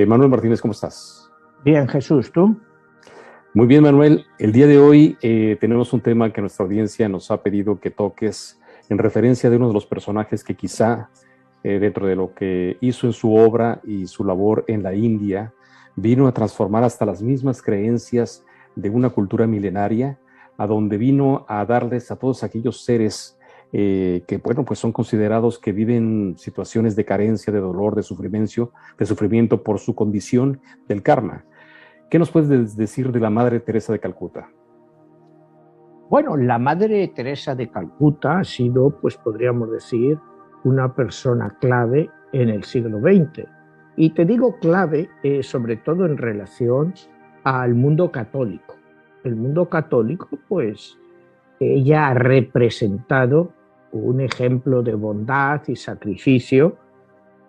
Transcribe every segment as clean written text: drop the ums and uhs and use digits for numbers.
Manuel Martínez, ¿cómo estás? Bien, Jesús, ¿tú? Muy bien, Manuel. El día de hoy tenemos un tema que nuestra audiencia nos ha pedido que toques en referencia de uno de los personajes que quizá dentro de lo que hizo en su obra y su labor en la India, vino a transformar hasta las mismas creencias de una cultura milenaria, a donde vino a darles a todos aquellos seres que, bueno, pues son considerados que viven situaciones de carencia, de dolor, de sufrimiento por su condición del karma. ¿Qué nos puedes decir de la Madre Teresa de Calcuta? Bueno, la Madre Teresa de Calcuta ha sido, pues podríamos decir, una persona clave en el siglo XX. Y te digo clave sobre todo en relación al mundo católico. El mundo católico, pues, ella ha representado un ejemplo de bondad y sacrificio,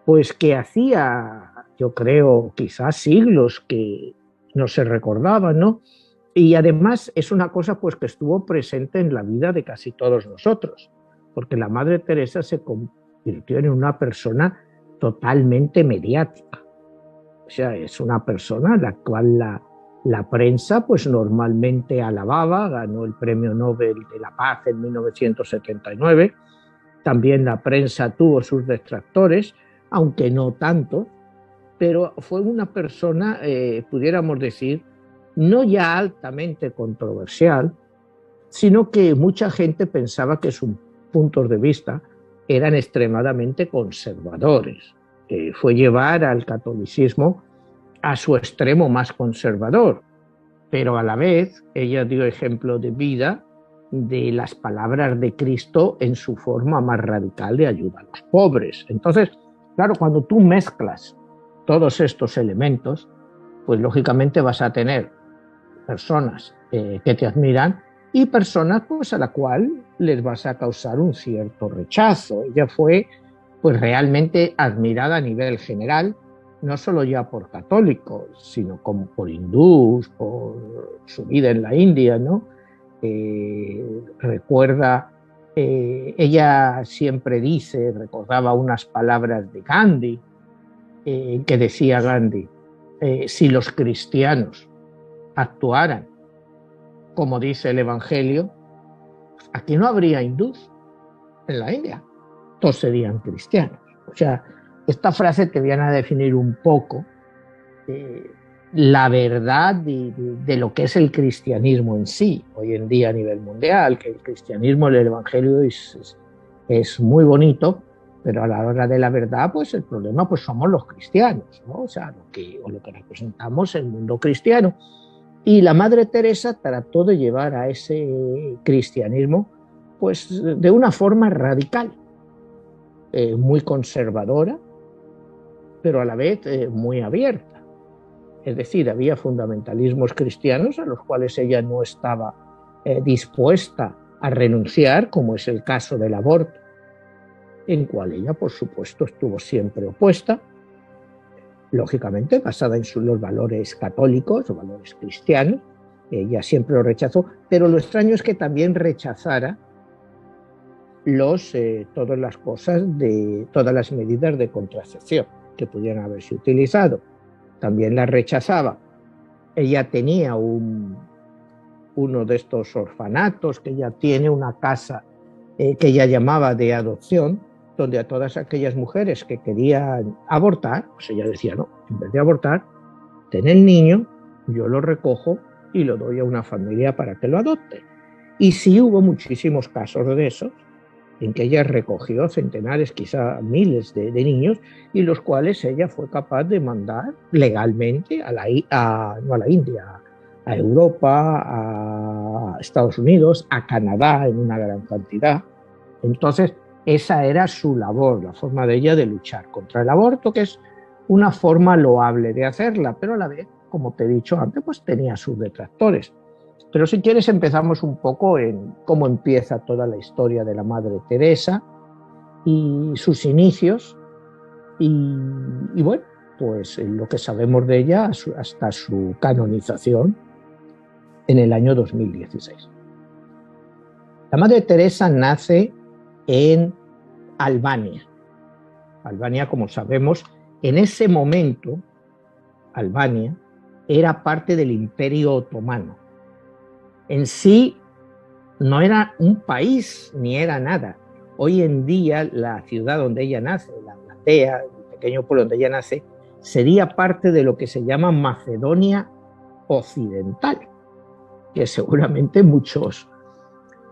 pues que hacía, yo creo, quizás siglos que no se recordaba, ¿no? Y además es una cosa pues que estuvo presente en la vida de casi todos nosotros, porque la Madre Teresa se convirtió en una persona totalmente mediática. O sea, es una persona a la cual la prensa pues normalmente alababa, ganó el Premio Nobel de la Paz en 1979, también la prensa tuvo sus detractores, aunque no tanto, pero fue una persona, pudiéramos decir, no ya altamente controversial, sino que mucha gente pensaba que sus puntos de vista eran extremadamente conservadores. Fue llevar al catolicismo a su extremo más conservador, pero a la vez ella dio ejemplo de vida de las palabras de Cristo en su forma más radical de ayuda a los pobres. Entonces, claro, cuando tú mezclas todos estos elementos, pues lógicamente vas a tener personas que te admiran y personas pues a la cual les vas a causar un cierto rechazo. Ella fue pues realmente admirada a nivel general, no solo ya por católicos, sino como por hindús, por su vida en la India, ¿no? Recuerda, ella siempre recordaba unas palabras de Gandhi, que decía Gandhi, si los cristianos actuaran como dice el Evangelio, aquí no habría hindús en la India, todos serían cristianos. O sea, esta frase te viene a definir un poco la verdad de lo que es el cristianismo en sí, hoy en día a nivel mundial, que el cristianismo, el Evangelio es muy bonito, pero a la hora de la verdad, pues el problema pues somos los cristianos, ¿no? O sea, lo que representamos el mundo cristiano. Y la Madre Teresa trató de llevar a ese cristianismo pues de una forma radical, muy conservadora, pero a la vez muy abierta. Es decir, había fundamentalismos cristianos a los cuales ella no estaba dispuesta a renunciar, como es el caso del aborto, en cual ella, por supuesto, estuvo siempre opuesta, lógicamente basada en los valores católicos o valores cristianos. Ella siempre lo rechazó, pero lo extraño es que también rechazara todas las cosas todas las medidas de contracepción que pudieran haberse utilizado. También las rechazaba. Ella tenía uno de estos orfanatos, que ella tiene una casa que ella llamaba de adopción, donde a todas aquellas mujeres que querían abortar, pues ella decía, no, en vez de abortar, ten el niño, yo lo recojo y lo doy a una familia para que lo adopte. Y sí hubo muchísimos casos de esos, en que ella recogió centenares, quizá miles de niños, y los cuales ella fue capaz de mandar legalmente no a la India, a Europa, a Estados Unidos, a Canadá en una gran cantidad. Entonces, esa era su labor, la forma de ella de luchar contra el aborto, que es una forma loable de hacerla, pero a la vez, como te he dicho antes, pues tenía sus detractores. Pero si quieres empezamos un poco en cómo empieza toda la historia de la Madre Teresa y sus inicios y bueno, pues lo que sabemos de ella hasta su canonización en el año 2016. La Madre Teresa nace en Albania. Albania, como sabemos, en ese momento Albania, era parte del Imperio Otomano. En sí no era un país ni era nada. Hoy en día la ciudad donde ella nace, la Aldea, el pequeño pueblo donde ella nace, sería parte de lo que se llama Macedonia Occidental, que seguramente muchos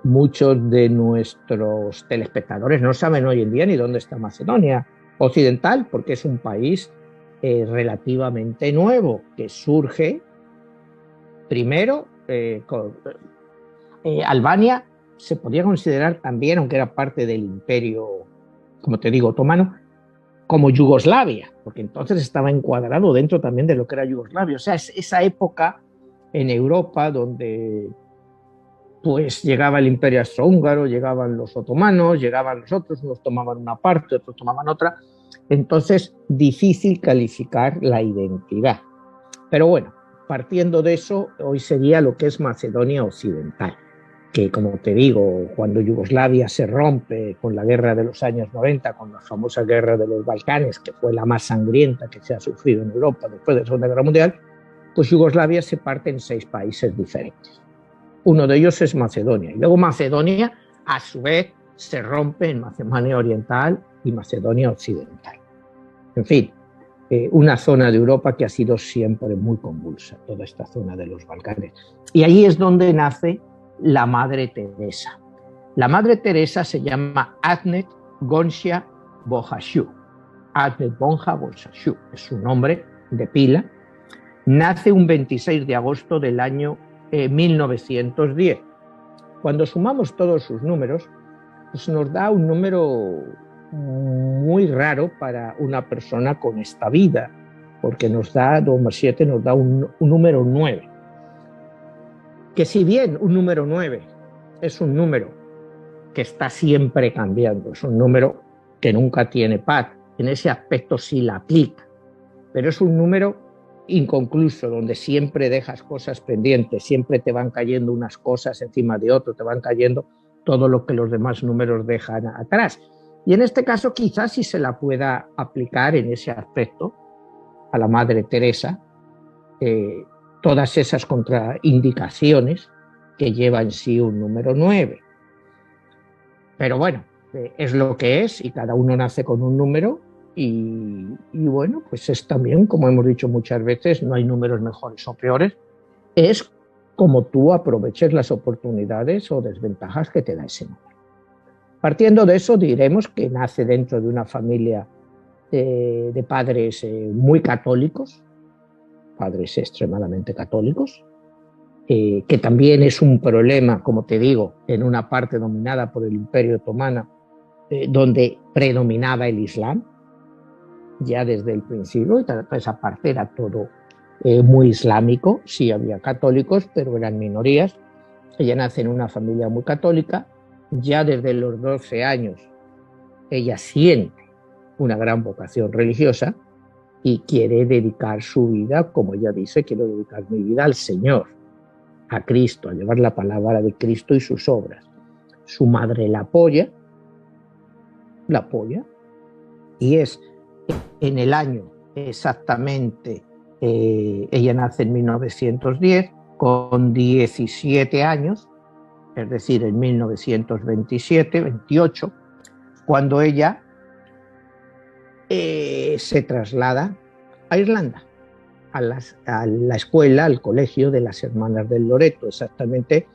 de nuestros telespectadores no saben hoy en día ni dónde está Macedonia Occidental, porque es un país relativamente nuevo, que surge primero Albania se podía considerar también, aunque era parte del imperio, como te digo, otomano, como Yugoslavia, porque entonces estaba encuadrado dentro también de lo que era Yugoslavia. O sea, es esa época en Europa donde pues llegaba el imperio austrohúngaro, llegaban los otomanos, llegaban los otros, unos tomaban una parte, otros tomaban otra. Entonces, difícil calificar la identidad. Pero bueno, partiendo de eso, hoy sería lo que es Macedonia Occidental, que como te digo, cuando Yugoslavia se rompe con la guerra de los años 90, con la famosa guerra de los Balcanes, que fue la más sangrienta que se ha sufrido en Europa después de la Segunda Guerra Mundial, pues Yugoslavia se parte en 6 países diferentes. Uno de ellos es Macedonia, y luego Macedonia, a su vez, se rompe en Macedonia Oriental y Macedonia Occidental. En fin, una zona de Europa que ha sido siempre muy convulsa, toda esta zona de los Balcanes. Y ahí es donde nace la Madre Teresa. La Madre Teresa se llama Ahmet Gonca Bojaxhiu. Ahmet Gonca Bojaxhiu es su nombre de pila. Nace un 26 de agosto del año 1910. Cuando sumamos todos sus números, pues nos da un número muy raro para una persona con esta vida, porque nos da 2 más 7, nos da un número 9. Que si bien un número 9 es un número que está siempre cambiando, es un número que nunca tiene paz, en ese aspecto sí la aplica, pero es un número inconcluso, donde siempre dejas cosas pendientes, siempre te van cayendo unas cosas encima de otro, te van cayendo todo lo que los demás números dejan atrás. Y en este caso quizás sí se la pueda aplicar en ese aspecto a la Madre Teresa, todas esas contraindicaciones que lleva en sí un número 9. Pero bueno, es lo que es y cada uno nace con un número y bueno, pues es también, como hemos dicho muchas veces, no hay números mejores o peores, es como tú aproveches las oportunidades o desventajas que te da ese número. Partiendo de eso, diremos que nace dentro de una familia de padres muy católicos, padres extremadamente católicos, que también es un problema, como te digo, en una parte dominada por el Imperio Otomano, donde predominaba el Islam, ya desde el principio, y esa parte era todo muy islámico, sí había católicos, pero eran minorías. Ella nace en una familia muy católica, ya desde los 12 años ella siente una gran vocación religiosa y quiere dedicar su vida, como ella dice, quiero dedicar mi vida al Señor, a Cristo, a llevar la palabra de Cristo y sus obras. Su madre la apoya, y es en el año exactamente, ella nace en 1910, con 17 años, es decir, en 1927-28, cuando ella se traslada a Irlanda, a la escuela, al colegio de las Hermanas del Loreto, exactamente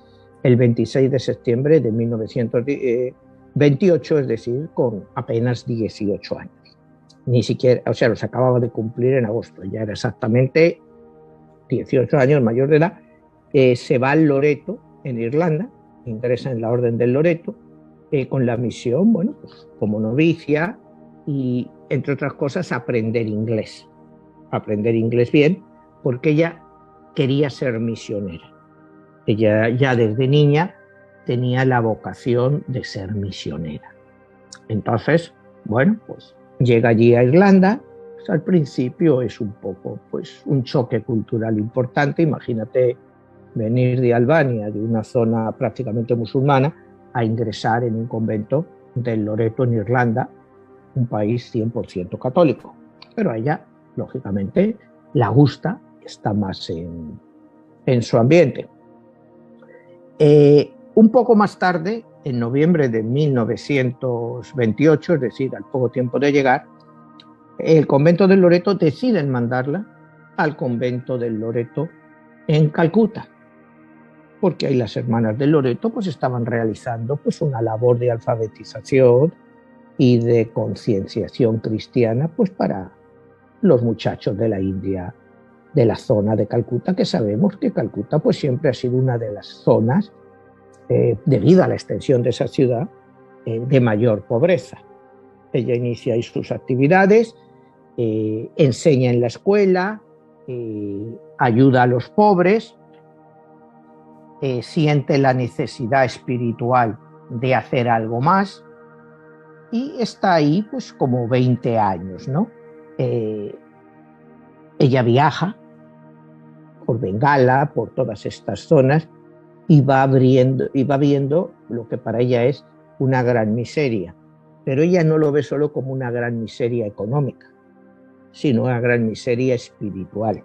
el 26 de septiembre de 1928, es decir, con apenas 18 años. Ni siquiera, o sea, los acababa de cumplir en agosto, ya era exactamente 18 años mayor de edad. Se va al Loreto, en Irlanda, ingresa en la Orden del Loreto, con la misión, bueno, pues como novicia y, entre otras cosas, aprender inglés bien, porque ella quería ser misionera. Ella ya desde niña tenía la vocación de ser misionera. Entonces, bueno, pues llega allí a Irlanda. Pues al principio es un poco, pues, un choque cultural importante. Imagínate venir de Albania, de una zona prácticamente musulmana, a ingresar en un convento del Loreto en Irlanda, un país 100% católico. Pero a ella, lógicamente, la gusta, está más en su ambiente. Un poco más tarde, en noviembre de 1928, es decir, al poco tiempo de llegar, el convento del Loreto deciden mandarla al convento del Loreto en Calcuta, porque ahí las hermanas del Loreto pues estaban realizando pues una labor de alfabetización y de concienciación cristiana pues para los muchachos de la India, de la zona de Calcuta, que sabemos que Calcuta pues siempre ha sido una de las zonas, debido a la extensión de esa ciudad, de mayor pobreza. Ella inicia ahí sus actividades, enseña en la escuela, ayuda a los pobres, siente la necesidad espiritual de hacer algo más y está ahí pues como 20 años, ¿no? Ella viaja por Bengala, por todas estas zonas y va viendo lo que para ella es una gran miseria. Pero ella no lo ve solo como una gran miseria económica, sino una gran miseria espiritual.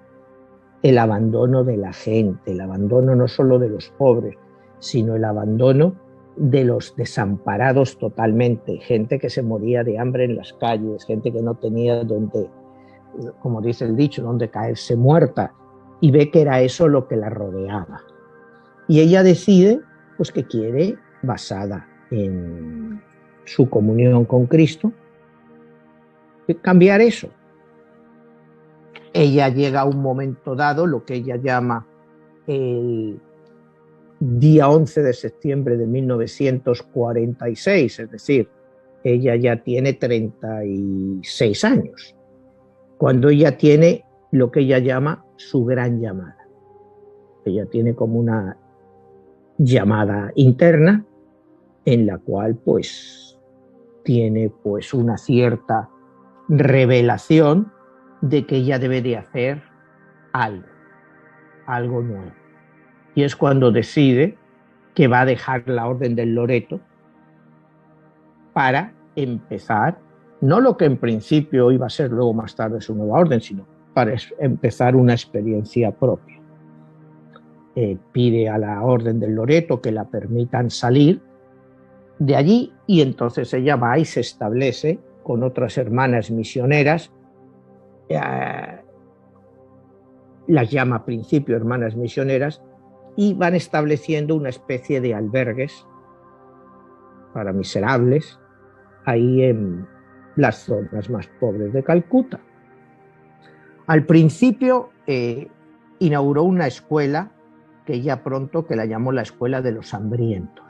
El abandono de la gente, el abandono no solo de los pobres, sino el abandono de los desamparados totalmente, gente que se moría de hambre en las calles, gente que no tenía donde, como dice el dicho, donde caerse muerta, y ve que era eso lo que la rodeaba. Y ella decide pues que quiere, basada en su comunión con Cristo, cambiar eso. Ella llega a un momento dado, lo que ella llama el día 11 de septiembre de 1946, es decir, ella ya tiene 36 años, cuando ella tiene lo que ella llama su gran llamada. Ella tiene como una llamada interna en la cual pues tiene pues una cierta revelación de que ella debe de hacer algo nuevo. Y es cuando decide que va a dejar la Orden del Loreto para empezar, no lo que en principio iba a ser luego más tarde su nueva orden, sino para empezar una experiencia propia. Pide a la Orden del Loreto que la permitan salir de allí y entonces ella va y se establece con otras hermanas misioneras, las llama al principio hermanas misioneras, y van estableciendo una especie de albergues para miserables ahí en las zonas más pobres de Calcuta. Al principio inauguró una escuela que ella pronto que la llamó la Escuela de los Hambrientos.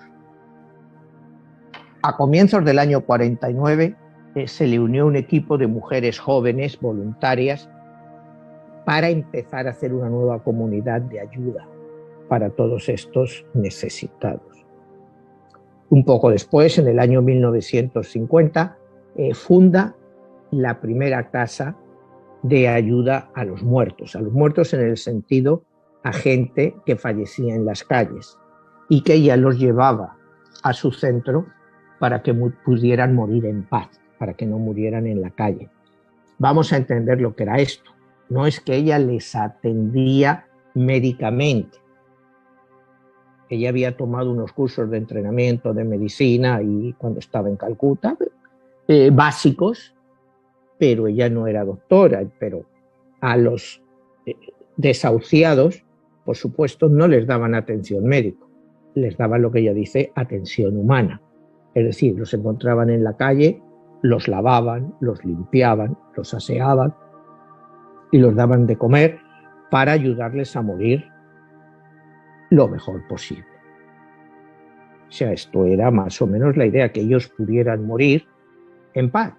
A comienzos del año 49 se le unió un equipo de mujeres jóvenes voluntarias para empezar a hacer una nueva comunidad de ayuda para todos estos necesitados. Un poco después, en el año 1950, funda la primera casa de ayuda a los muertos en el sentido a gente que fallecía en las calles y que ella los llevaba a su centro para que pudieran morir en paz, para que no murieran en la calle. Vamos a entender lo que era esto. No es que ella les atendía médicamente. Ella había tomado unos cursos de entrenamiento de medicina y cuando estaba en Calcuta, básicos, pero ella no era doctora. Pero a los desahuciados, por supuesto, no les daban atención médica, les daban lo que ella dice atención humana. Es decir, los encontraban en la calle, los lavaban, los limpiaban, los aseaban y los daban de comer para ayudarles a morir lo mejor posible. O sea, esto era más o menos la idea, que ellos pudieran morir en paz.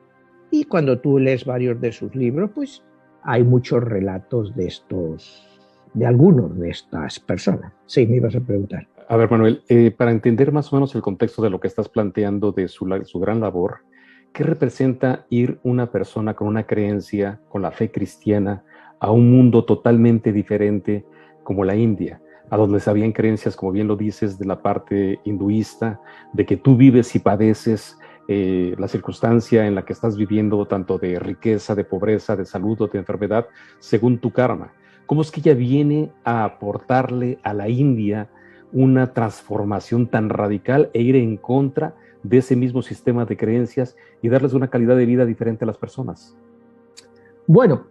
Y cuando tú lees varios de sus libros, pues hay muchos relatos de algunos de estas personas. Sí, me ibas a preguntar. A ver, Manuel, para entender más o menos el contexto de lo que estás planteando de su gran labor, ¿qué representa ir una persona con una creencia, con la fe cristiana, a un mundo totalmente diferente como la India, a donde se habían creencias, como bien lo dices, de la parte hinduista, de que tú vives y padeces la circunstancia en la que estás viviendo, tanto de riqueza, de pobreza, de salud o de enfermedad, según tu karma. ¿Cómo es que ella viene a aportarle a la India una transformación tan radical e ir en contra de ese mismo sistema de creencias y darles una calidad de vida diferente a las personas? Bueno,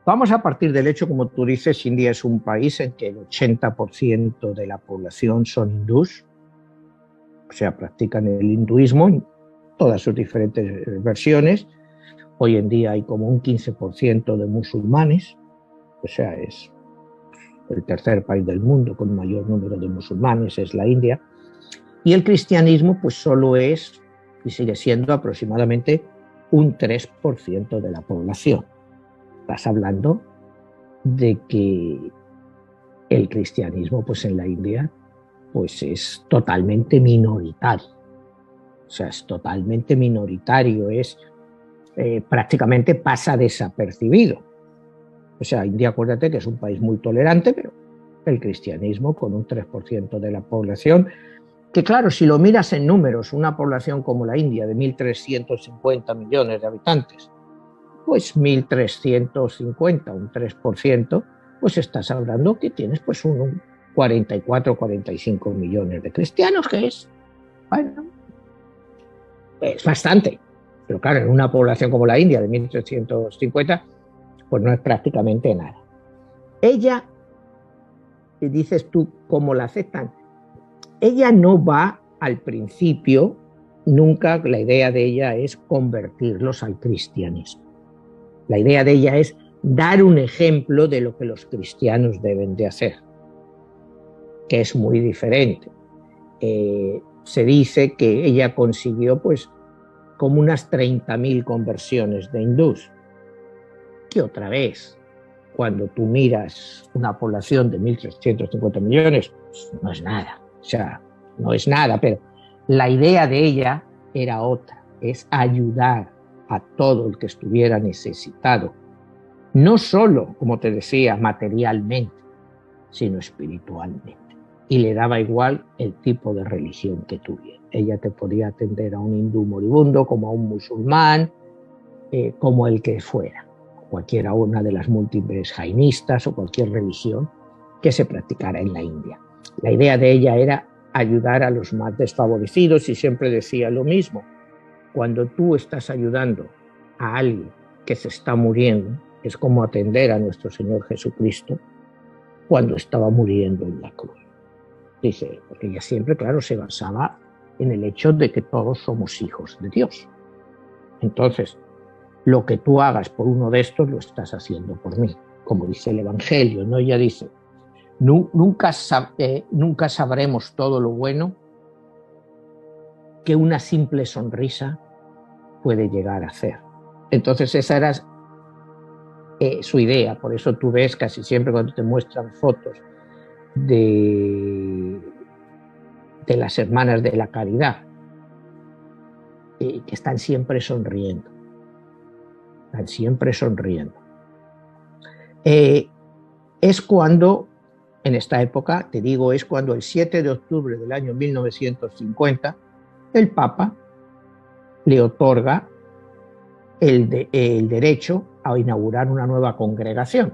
vamos a partir del hecho, como tú dices, India es un país en que el 80% de la población son hindús, o sea, practican el hinduismo en todas sus diferentes versiones. Hoy en día hay como un 15% de musulmanes, o sea, es el tercer país del mundo con mayor número de musulmanes, es la India. Y el cristianismo pues solo es y sigue siendo aproximadamente un 3% de la población. Estás hablando de que el cristianismo pues en la India pues es totalmente minoritario. O sea, es totalmente minoritario, prácticamente pasa desapercibido. O sea, India, acuérdate que es un país muy tolerante, pero el cristianismo con un 3% de la población, que claro, si lo miras en números, una población como la India de 1.350 millones de habitantes, pues 1.350, un 3%, pues estás hablando que tienes pues un 44, 45 millones de cristianos, que es, bueno, es bastante. Pero claro, en una población como la India de 1.350, pues no es prácticamente nada. Ella, y dices tú, ¿cómo la aceptan? Ella no va al principio, nunca la idea de ella es convertirlos al cristianismo. La idea de ella es dar un ejemplo de lo que los cristianos deben de hacer, que es muy diferente. Se dice que ella consiguió pues como unas 30.000 conversiones de hindús, que otra vez, cuando tú miras una población de 1.350 millones, pues no es nada. O sea, no es nada, pero la idea de ella era otra, es ayudar a todo el que estuviera necesitado, no solo, como te decía, materialmente, sino espiritualmente. Y le daba igual el tipo de religión que tuviera. Ella te podía atender a un hindú moribundo, como a un musulmán, como el que fuera, cualquiera una de las múltiples jainistas o cualquier religión que se practicara en la India. La idea de ella era ayudar a los más desfavorecidos y siempre decía lo mismo. Cuando tú estás ayudando a alguien que se está muriendo, es como atender a nuestro Señor Jesucristo cuando estaba muriendo en la cruz. Dice, porque ella siempre, claro, se basaba en el hecho de que todos somos hijos de Dios. Entonces, lo que tú hagas por uno de estos lo estás haciendo por mí, como dice el Evangelio, ¿no? Ella dice, nunca sabremos todo lo bueno que una simple sonrisa puede llegar a hacer. Entonces esa era su idea, por eso tú ves casi siempre cuando te muestran fotos de las hermanas de la caridad, que están siempre sonriendo. Están siempre sonriendo. Es cuando, en esta época, te digo, es cuando el 7 de octubre del año 1950, el Papa le otorga el derecho a inaugurar una nueva congregación.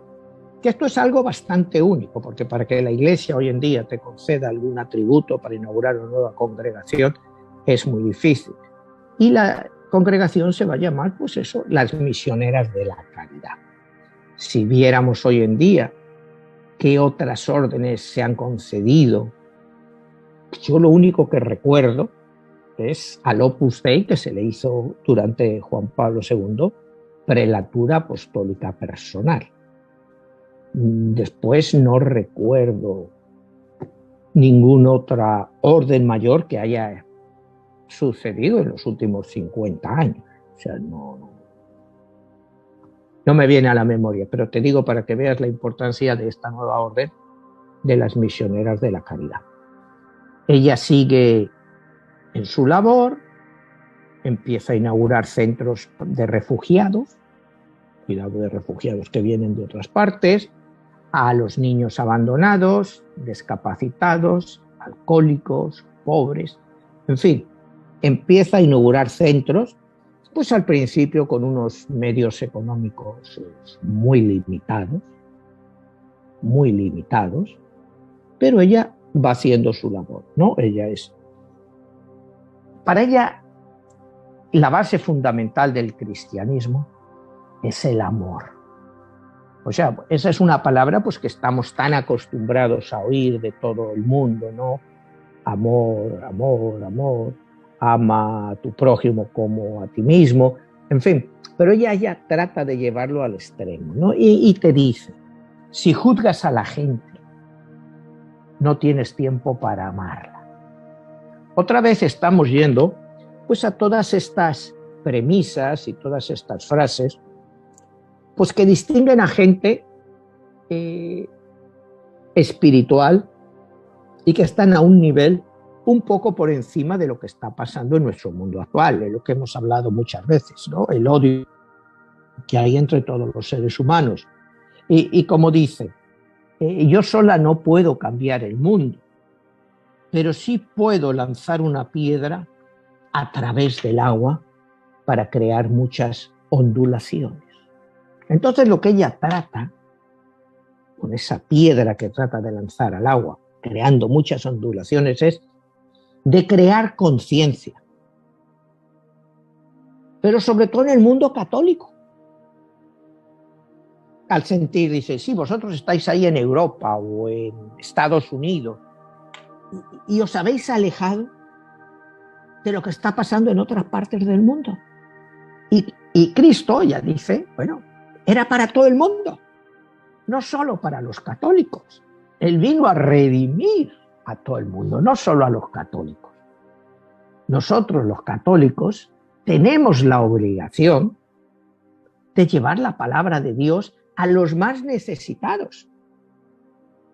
Que esto es algo bastante único, porque para que la Iglesia hoy en día te conceda algún atributo para inaugurar una nueva congregación es muy difícil. Y la congregación se va a llamar, pues eso, las Misioneras de la Caridad. Si viéramos hoy en día qué otras órdenes se han concedido, yo lo único que recuerdo es al Opus Dei, que se le hizo durante Juan Pablo II, prelatura apostólica personal. Después no recuerdo ninguna otra orden mayor que haya sucedido en los últimos 50 años. O sea, no me viene a la memoria, pero te digo para que veas la importancia de esta nueva orden de las Misioneras de la Caridad. Ella sigue en su labor, empieza a inaugurar centros de refugiados, cuidado de refugiados que vienen de otras partes, a los niños abandonados, discapacitados, alcohólicos, pobres, en fin, empieza a inaugurar centros, pues al principio con unos medios económicos muy limitados, pero ella va haciendo su labor, ¿no? Para ella, la base fundamental del cristianismo es el amor. O sea, esa es una palabra pues que estamos tan acostumbrados a oír de todo el mundo, ¿no? Amor, amor, amor, ama a tu prójimo como a ti mismo, en fin, pero ella ya trata de llevarlo al extremo, ¿no? Y te dice, si juzgas a la gente, no tienes tiempo para amarla. Otra vez estamos yendo pues a todas estas premisas y todas estas frases pues que distinguen a gente espiritual y que están a un nivel un poco por encima de lo que está pasando en nuestro mundo actual, de lo que hemos hablado muchas veces, ¿no? El odio que hay entre todos los seres humanos. Y como dice, yo sola no puedo cambiar el mundo, pero sí puedo lanzar una piedra a través del agua para crear muchas ondulaciones. Entonces lo que ella trata, con esa piedra que trata de lanzar al agua, creando muchas ondulaciones, es de crear conciencia. Pero sobre todo en el mundo católico. Al sentir, dice, sí, vosotros estáis ahí en Europa o en Estados Unidos y os habéis alejado de lo que está pasando en otras partes del mundo. Y Cristo, ya dice, bueno, era para todo el mundo, no solo para los católicos. Él vino a redimir a todo el mundo, no solo a los católicos. Nosotros, los católicos, tenemos la obligación de llevar la palabra de Dios a los más necesitados.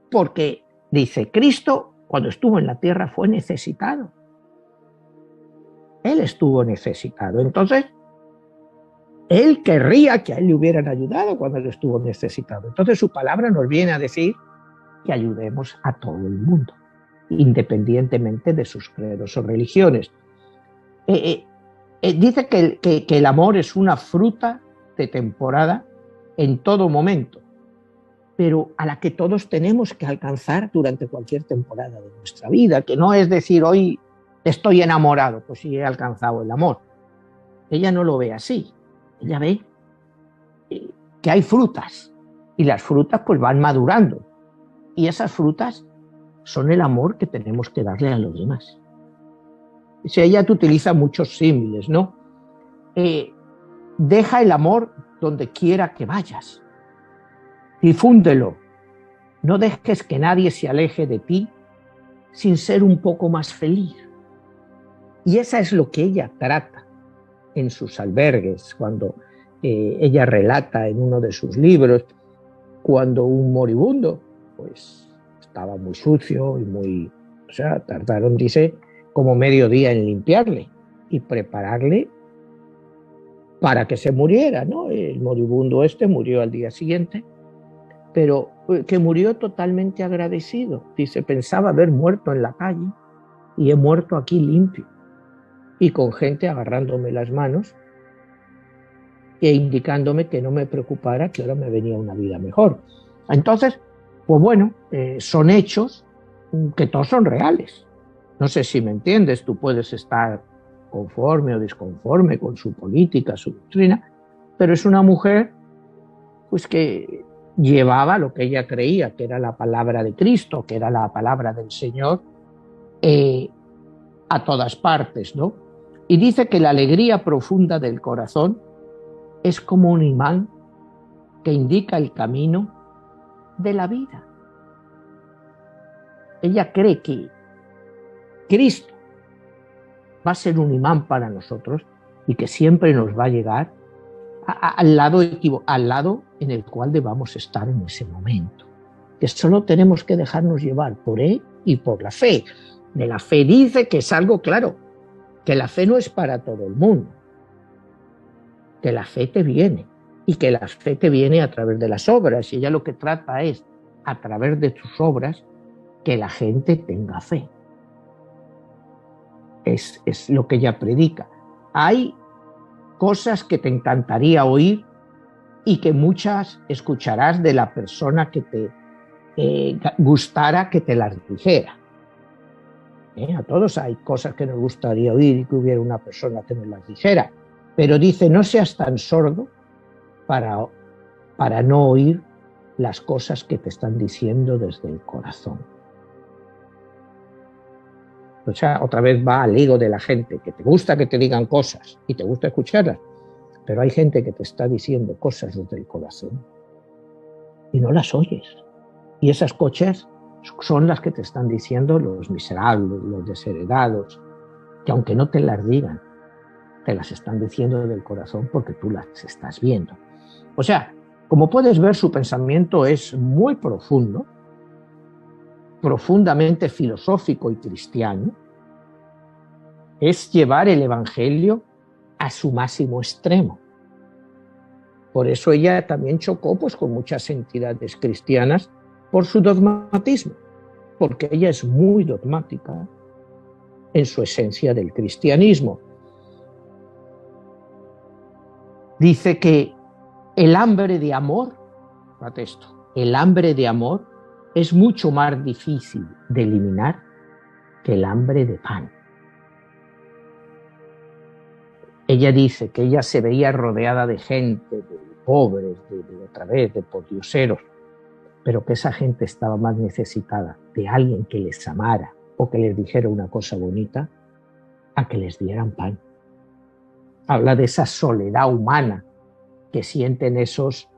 Porque, dice, Cristo, cuando estuvo en la tierra, fue necesitado. Él estuvo necesitado. Entonces, él querría que a él le hubieran ayudado cuando él estuvo necesitado. Entonces, su palabra nos viene a decir que ayudemos a todo el mundo, independientemente de sus credos o religiones. Dice que el amor es una fruta de temporada en todo momento, pero a la que todos tenemos que alcanzar durante cualquier temporada de nuestra vida, que no es decir, hoy estoy enamorado, pues sí he alcanzado el amor. Ella no lo ve así, ella ve que hay frutas, y las frutas pues van madurando, y esas frutas son el amor que tenemos que darle a los demás. O sea, ella te utiliza muchos símiles, ¿no? Deja el amor donde quiera que vayas. Difúndelo. No dejes que nadie se aleje de ti sin ser un poco más feliz. Y esa es lo que ella trata en sus albergues, cuando ella relata en uno de sus libros, cuando un moribundo, pues estaba muy sucio y muy... O sea, tardaron, dice, como medio día en limpiarle y prepararle para que se muriera, ¿no? El moribundo murió al día siguiente, pero que murió totalmente agradecido. Dice, pensaba haber muerto en la calle y he muerto aquí limpio y con gente agarrándome las manos e indicándome que no me preocupara, que ahora me venía una vida mejor. Entonces, pues bueno, son hechos que todos son reales. No sé si me entiendes, tú puedes estar conforme o disconforme con su política, su doctrina, pero es una mujer pues que llevaba lo que ella creía que era la palabra de Cristo, que era la palabra del Señor, a todas partes, ¿no? Y dice que la alegría profunda del corazón es como un imán que indica el camino de la vida. Ella cree que Cristo va a ser un imán para nosotros y que siempre nos va a llegar al lado en el cual debamos estar en ese momento. Que solo tenemos que dejarnos llevar por él y por la fe. De la fe dice que es algo claro, que la fe no es para todo el mundo, que la fe te viene y que la fe te viene a través de las obras, y ella lo que trata es, a través de tus obras, que la gente tenga fe. es lo que ella predica. Hay cosas que te encantaría oír y que muchas escucharás de la persona que te gustara que te las dijera. A todos hay cosas que nos gustaría oír y que hubiera una persona que nos las dijera, pero dice, no seas tan sordo para no oír las cosas que te están diciendo desde el corazón. O sea, otra vez va al ego de la gente, que te gusta que te digan cosas y te gusta escucharlas, pero hay gente que te está diciendo cosas desde el corazón y no las oyes. Y esas cosas son las que te están diciendo los miserables, los desheredados, que aunque no te las digan, te las están diciendo del corazón porque tú las estás viendo. O sea, como puedes ver, su pensamiento es muy profundo, profundamente filosófico y cristiano. Es llevar el evangelio a su máximo extremo. Por eso ella también chocó pues, con muchas entidades cristianas por su dogmatismo, porque ella es muy dogmática en su esencia del cristianismo. Dice que el hambre de amor, fíjate esto, el hambre de amor es mucho más difícil de eliminar que el hambre de pan. Ella dice que ella se veía rodeada de gente, de pobres, de pordioseros, pero que esa gente estaba más necesitada de alguien que les amara o que les dijera una cosa bonita a que les dieran pan. Habla de esa soledad humana que sienten esos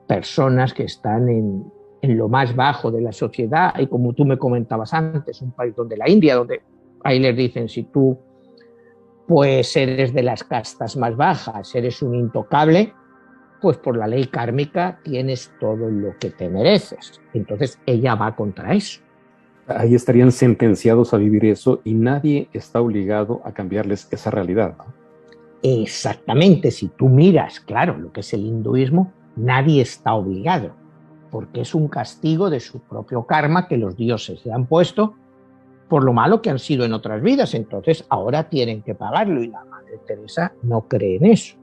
personas que están en lo más bajo de la sociedad, y como tú me comentabas antes, un país donde la India, donde ahí les dicen, si tú pues eres de las castas más bajas, eres un intocable, pues por la ley kármica tienes todo lo que te mereces. Entonces ella va contra eso. Ahí estarían sentenciados a vivir eso y nadie está obligado a cambiarles esa realidad, ¿no? Exactamente, si tú miras, claro, lo que es el hinduismo, nadie está obligado, porque es un castigo de su propio karma que los dioses le han puesto por lo malo que han sido en otras vidas, entonces ahora tienen que pagarlo, y la Madre Teresa no cree en eso.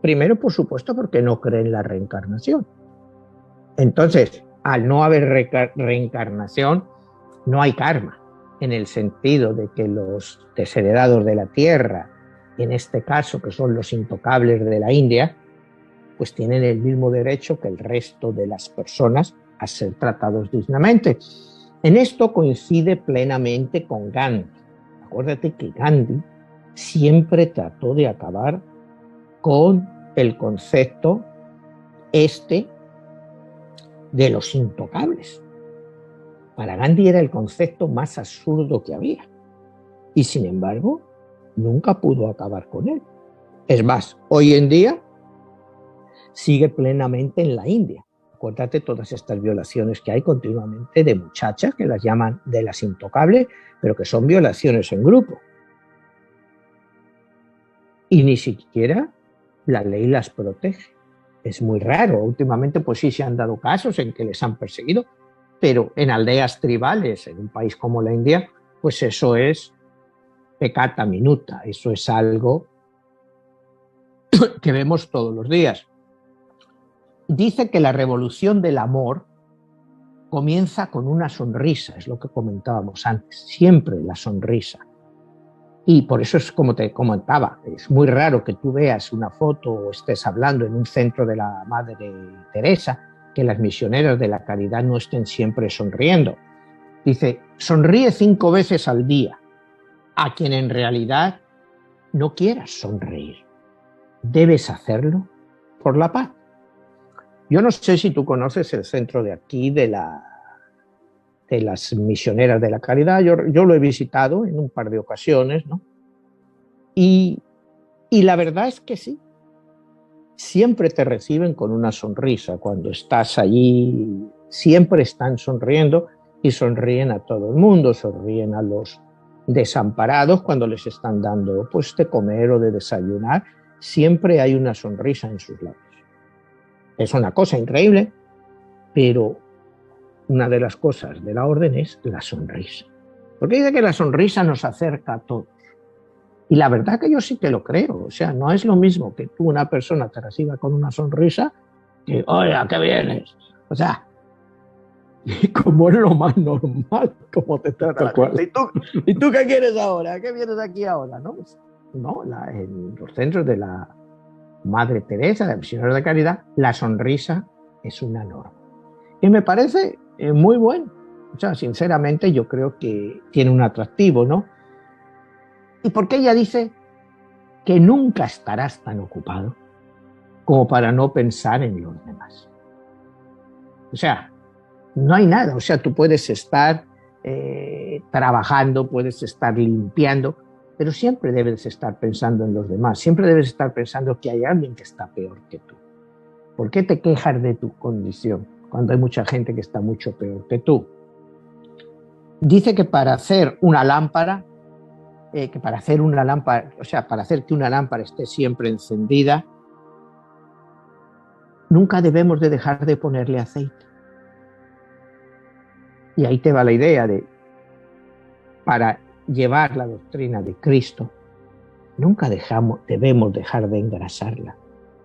Primero, por supuesto, porque no cree en la reencarnación. Entonces, al no haber reencarnación, no hay karma, en el sentido de que los desheredados de la tierra, en este caso que son los intocables de la India, pues tienen el mismo derecho que el resto de las personas a ser tratados dignamente. En esto coincide plenamente con Gandhi. Acuérdate que Gandhi siempre trató de acabar con el concepto de los intocables. Para Gandhi era el concepto más absurdo que había. Y sin embargo, nunca pudo acabar con él. Es más, hoy en día sigue plenamente en la India. Acuérdate todas estas violaciones que hay continuamente de muchachas, que las llaman de las intocables, pero que son violaciones en grupo. Y ni siquiera la ley las protege. Es muy raro. Últimamente pues sí se han dado casos en que les han perseguido, pero en aldeas tribales, en un país como la India, pues eso es peccata minuta. Eso es algo que vemos todos los días. Dice que la revolución del amor comienza con una sonrisa, es lo que comentábamos antes, siempre la sonrisa. Y por eso es como te comentaba, es muy raro que tú veas una foto o estés hablando en un centro de la Madre Teresa, que las misioneras de la caridad no estén siempre sonriendo. Dice, sonríe 5 veces al día a quien en realidad no quieras sonreír. Debes hacerlo por la paz. Yo no sé si tú conoces el centro de aquí de las misioneras de la caridad. Yo lo he visitado en un par de ocasiones, ¿no? Y la verdad es que sí. Siempre te reciben con una sonrisa cuando estás allí. Siempre están sonriendo y sonríen a todo el mundo. Sonríen a los desamparados cuando les están dando pues de comer o de desayunar. Siempre hay una sonrisa en sus labios. Es una cosa increíble, pero una de las cosas de la orden es la sonrisa. Porque dice que la sonrisa nos acerca a todos. Y la verdad que yo sí que lo creo. O sea, no es lo mismo que tú, una persona, te reciba con una sonrisa que, oye, ¿a qué vienes? O sea, como es lo más normal, como te trata la gente. ¿Y tú qué quieres ahora? ¿Qué vienes aquí ahora? No, no, en los centros de la Madre Teresa, de Misioneros de Caridad, la sonrisa es una norma. Y me parece muy bueno. O sea, sinceramente yo creo que tiene un atractivo, ¿no? Y porque ella dice que nunca estarás tan ocupado como para no pensar en los demás. O sea, no hay nada. O sea, tú puedes estar trabajando, puedes estar limpiando, pero siempre debes estar pensando en los demás. Siempre debes estar pensando que hay alguien que está peor que tú. ¿Por qué te quejas de tu condición cuando hay mucha gente que está mucho peor que tú? Dice que para hacer una lámpara, o sea, para hacer que una lámpara esté siempre encendida, nunca debemos de dejar de ponerle aceite. Y ahí te va la idea de, para llevar la doctrina de Cristo, nunca debemos dejar de engrasarla.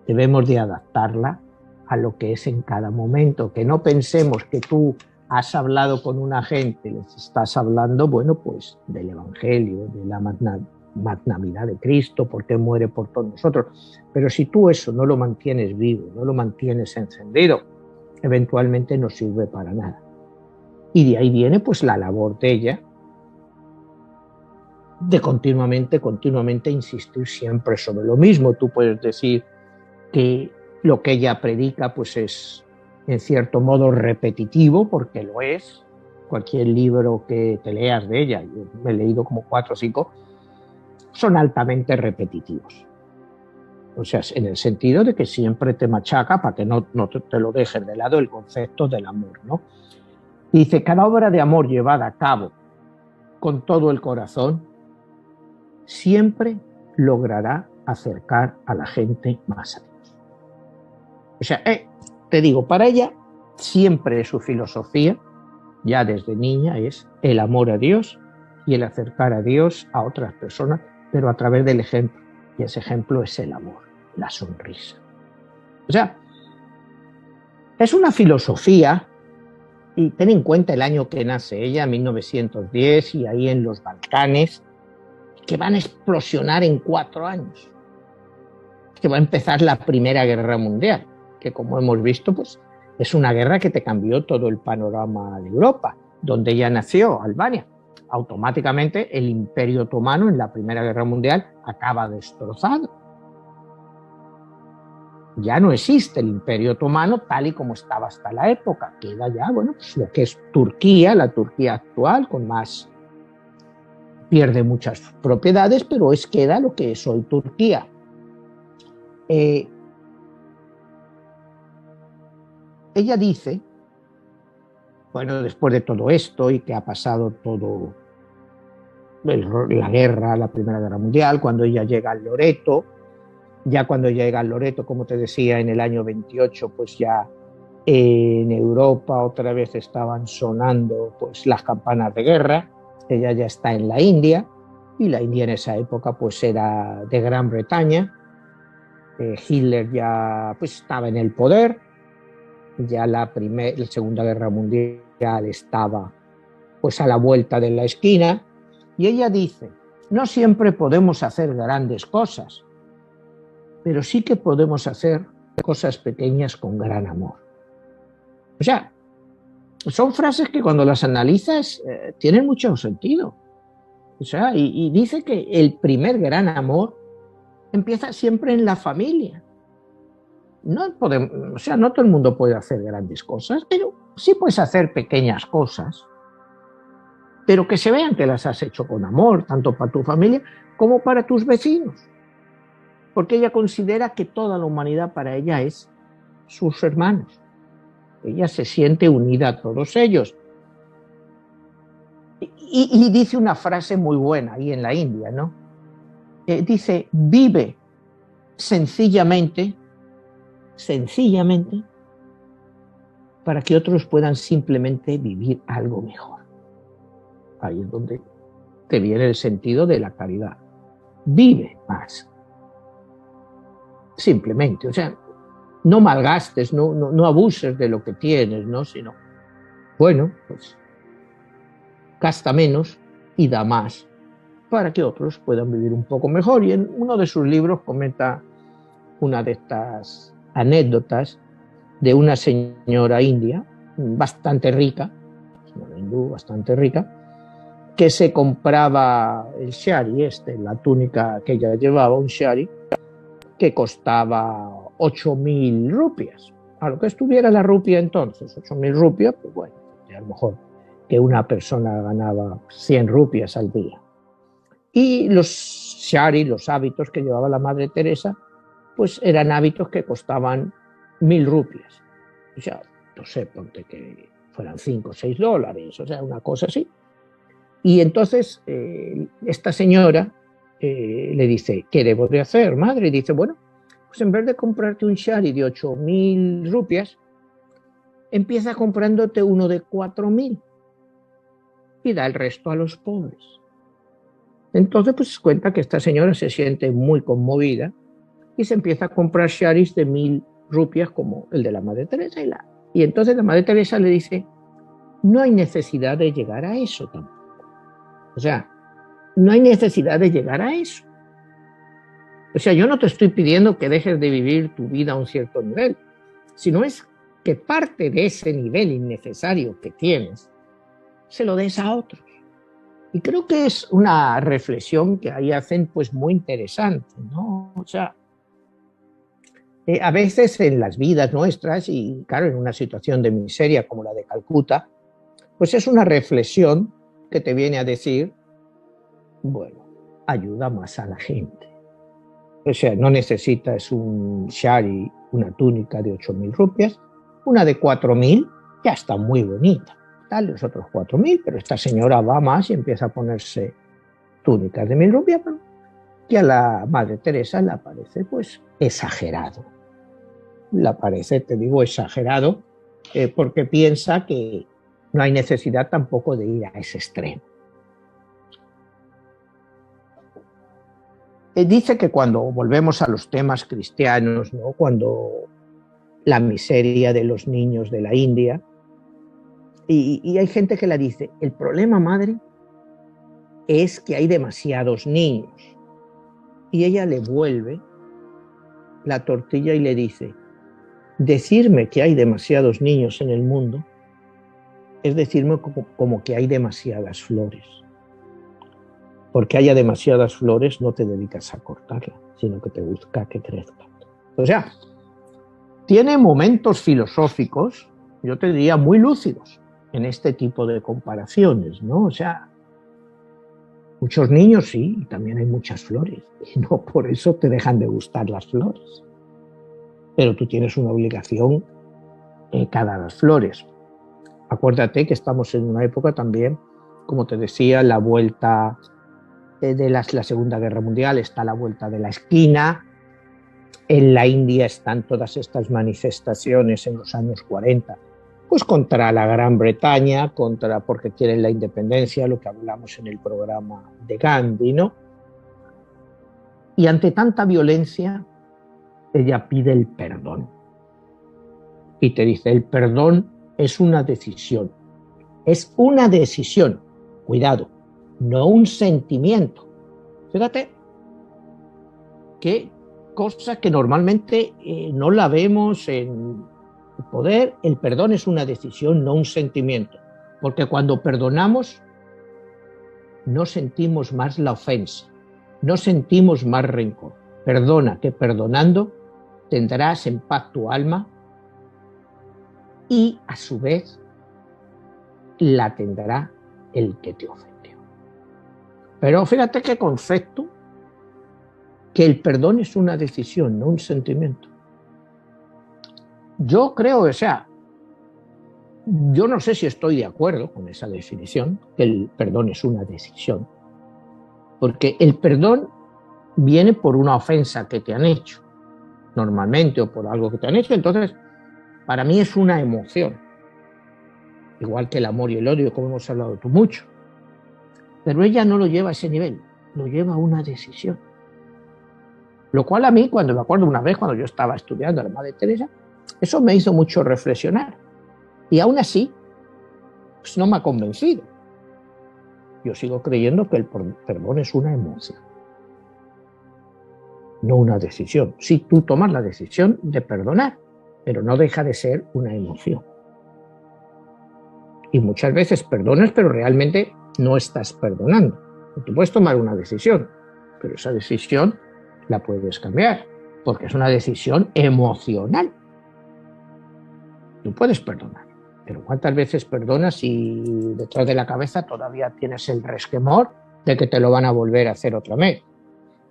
Debemos de adaptarla a lo que es en cada momento. Que no pensemos que tú has hablado con una gente, les estás hablando, bueno, pues del Evangelio, de la magnanimidad de Cristo, porque muere por todos nosotros. Pero si tú eso no lo mantienes vivo, no lo mantienes encendido, eventualmente no sirve para nada. Y de ahí viene pues la labor de ella, de continuamente insistir siempre sobre lo mismo. Tú puedes decir que lo que ella predica pues es en cierto modo repetitivo, porque lo es. Cualquier libro que te leas de ella, yo me he leído como 4 o 5, son altamente repetitivos. O sea, en el sentido de que siempre te machaca para que no te lo dejes de lado el concepto del amor, ¿no? Dice, cada obra de amor llevada a cabo con todo el corazón siempre logrará acercar a la gente más a Dios. O sea, te digo, para ella siempre su filosofía, ya desde niña, es el amor a Dios y el acercar a Dios a otras personas, pero a través del ejemplo. Y ese ejemplo es el amor, la sonrisa. O sea, es una filosofía. Y ten en cuenta el año que nace ella, 1910, y ahí en los Balcanes, que van a explosionar en 4 años. Que va a empezar la Primera Guerra Mundial, que como hemos visto, pues es una guerra que te cambió todo el panorama de Europa, donde ella nació, Albania. Automáticamente el Imperio Otomano en la Primera Guerra Mundial acaba destrozado. Ya no existe el Imperio Otomano tal y como estaba hasta la época. Queda ya, bueno, pues lo que es Turquía, la Turquía actual, con más, pierde muchas propiedades, pero queda lo que es hoy Turquía. Ella dice, bueno, después de todo esto y que ha pasado todo, la guerra, la Primera Guerra Mundial, cuando ella llega al Loreto, ya cuando llega al Loreto, como te decía, en el año 28, pues ya en Europa otra vez estaban sonando pues las campanas de guerra. Ella ya está en la India, y la India en esa época pues era de Gran Bretaña. Hitler ya pues estaba en el poder, ya la Segunda Guerra Mundial estaba pues a la vuelta de la esquina, y ella dice, no siempre podemos hacer grandes cosas, pero sí que podemos hacer cosas pequeñas con gran amor. O sea, son frases que cuando las analizas tienen mucho sentido. O sea, y dice que el primer gran amor empieza siempre en la familia. No podemos, o sea, no todo el mundo puede hacer grandes cosas, pero sí puedes hacer pequeñas cosas, pero que se vean que las has hecho con amor, tanto para tu familia como para tus vecinos. Porque ella considera que toda la humanidad para ella es sus hermanos. Ella se siente unida a todos ellos. Y dice una frase muy buena ahí en la India, ¿no? Dice, vive sencillamente, para que otros puedan simplemente vivir algo mejor. ahí es donde te viene el sentido de la caridad. Vive más. Simplemente, o sea, no malgastes, no abuses de lo que tienes, ¿no? Sino, bueno, pues gasta menos y da más para que otros puedan vivir un poco mejor. Y en uno de sus libros comenta una de estas anécdotas de una señora india bastante rica, una hindú bastante rica, que se compraba el shari, la túnica que ella llevaba, un shari, que costaba 8.000 rupias. A lo que estuviera la rupia entonces, 8.000 rupias, pues bueno, a lo mejor que una persona ganaba 100 rupias al día. Y los shari, los hábitos que llevaba la Madre Teresa, pues eran hábitos que costaban 1.000 rupias. O sea, no sé, ponte que fueran 5 o 6 dólares, o sea, una cosa así. Y entonces esta señora le dice, ¿qué debo de hacer, madre? Y dice, bueno, pues en vez de comprarte un shari de 8.000 rupias, empieza comprándote uno de 4.000 y da el resto a los pobres. Entonces, pues cuenta que esta señora se siente muy conmovida y se empieza a comprar sharis de 1.000 rupias como el de la Madre Teresa. Y entonces la Madre Teresa le dice, no hay necesidad de llegar a eso tampoco. O sea, no hay necesidad de llegar a eso. O sea, yo no te estoy pidiendo que dejes de vivir tu vida a un cierto nivel, sino es que parte de ese nivel innecesario que tienes se lo des a otros. Y creo que es una reflexión que ahí hacen pues muy interesante, ¿no? O sea, a veces en las vidas nuestras, y claro, en una situación de miseria como la de Calcuta, pues es una reflexión que te viene a decir, bueno, ayuda más a la gente. O sea, no necesitas un shari, una túnica de 8.000 rupias, una de 4.000 ya está muy bonita. Dale los otros 4.000, pero esta señora va más y empieza a ponerse túnicas de 1.000 rupias, que a la Madre Teresa le parece pues exagerado. Le parece, te digo, exagerado, porque piensa que no hay necesidad tampoco de ir a ese extremo. Dice que cuando volvemos a los temas cristianos, ¿no? Cuando la miseria de los niños de la India, y hay gente que la dice, el problema, madre, es que hay demasiados niños. Y ella le vuelve la tortilla y le dice, decirme que hay demasiados niños en el mundo es decirme como que hay demasiadas flores. Porque haya demasiadas flores no te dedicas a cortarlas, sino que te busca que crezcan. O sea, tiene momentos filosóficos, yo te diría muy lúcidos, en este tipo de comparaciones, ¿no? O sea, muchos niños sí, y también hay muchas flores, y no por eso te dejan de gustar las flores. Pero tú tienes una obligación cada las flores. Acuérdate que estamos en una época también, como te decía, la vuelta de la Segunda Guerra Mundial está a la vuelta de la esquina. En la India están todas estas manifestaciones en los años 40, pues contra la Gran Bretaña, porque quieren la independencia, lo que hablamos en el programa de Gandhi, ¿no? Y ante tanta violencia, ella pide el perdón. Y te dice, el perdón es una decisión. Es una decisión. Cuidado, no un sentimiento. Fíjate qué cosa que normalmente no la vemos en el poder. El perdón es una decisión, no un sentimiento. Porque cuando perdonamos, no sentimos más la ofensa, no sentimos más rencor. Perdona, que perdonando tendrás en paz tu alma y a su vez la tendrá el que te ofendió. Pero fíjate qué concepto, que el perdón es una decisión, no un sentimiento. Yo creo, o sea, yo no sé si estoy de acuerdo con esa definición, que el perdón es una decisión, porque el perdón viene por una ofensa que te han hecho, normalmente, o por algo que te han hecho. Entonces, para mí es una emoción, igual que el amor y el odio, como hemos hablado tú mucho. Pero ella no lo lleva a ese nivel, lo lleva a una decisión. Lo cual a mí, cuando me acuerdo una vez, cuando yo estaba estudiando a la Madre Teresa, eso me hizo mucho reflexionar. Y aún así, pues no me ha convencido. Yo sigo creyendo que el perdón es una emoción, no una decisión. Sí, tú tomas la decisión de perdonar, pero no deja de ser una emoción. Y muchas veces perdonas, pero realmente no estás perdonando. Tú puedes tomar una decisión, pero esa decisión la puedes cambiar, porque es una decisión emocional. Tú puedes perdonar, pero ¿cuántas veces perdonas y detrás de la cabeza todavía tienes el resquemor de que te lo van a volver a hacer otra vez?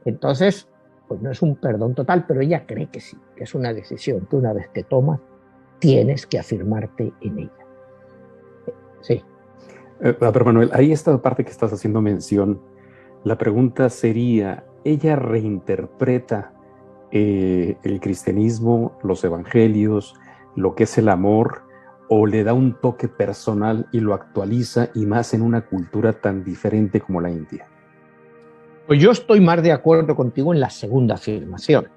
Entonces, pues no es un perdón total, pero ella cree que sí, que es una decisión que una vez que tomas, tienes que afirmarte en ella. Sí. Pero Manuel, ahí esta parte que estás haciendo mención, la pregunta sería, ¿ella reinterpreta el cristianismo, los evangelios, lo que es el amor, o le da un toque personal y lo actualiza, y más en una cultura tan diferente como la India? Pues yo estoy más de acuerdo contigo en la segunda afirmación,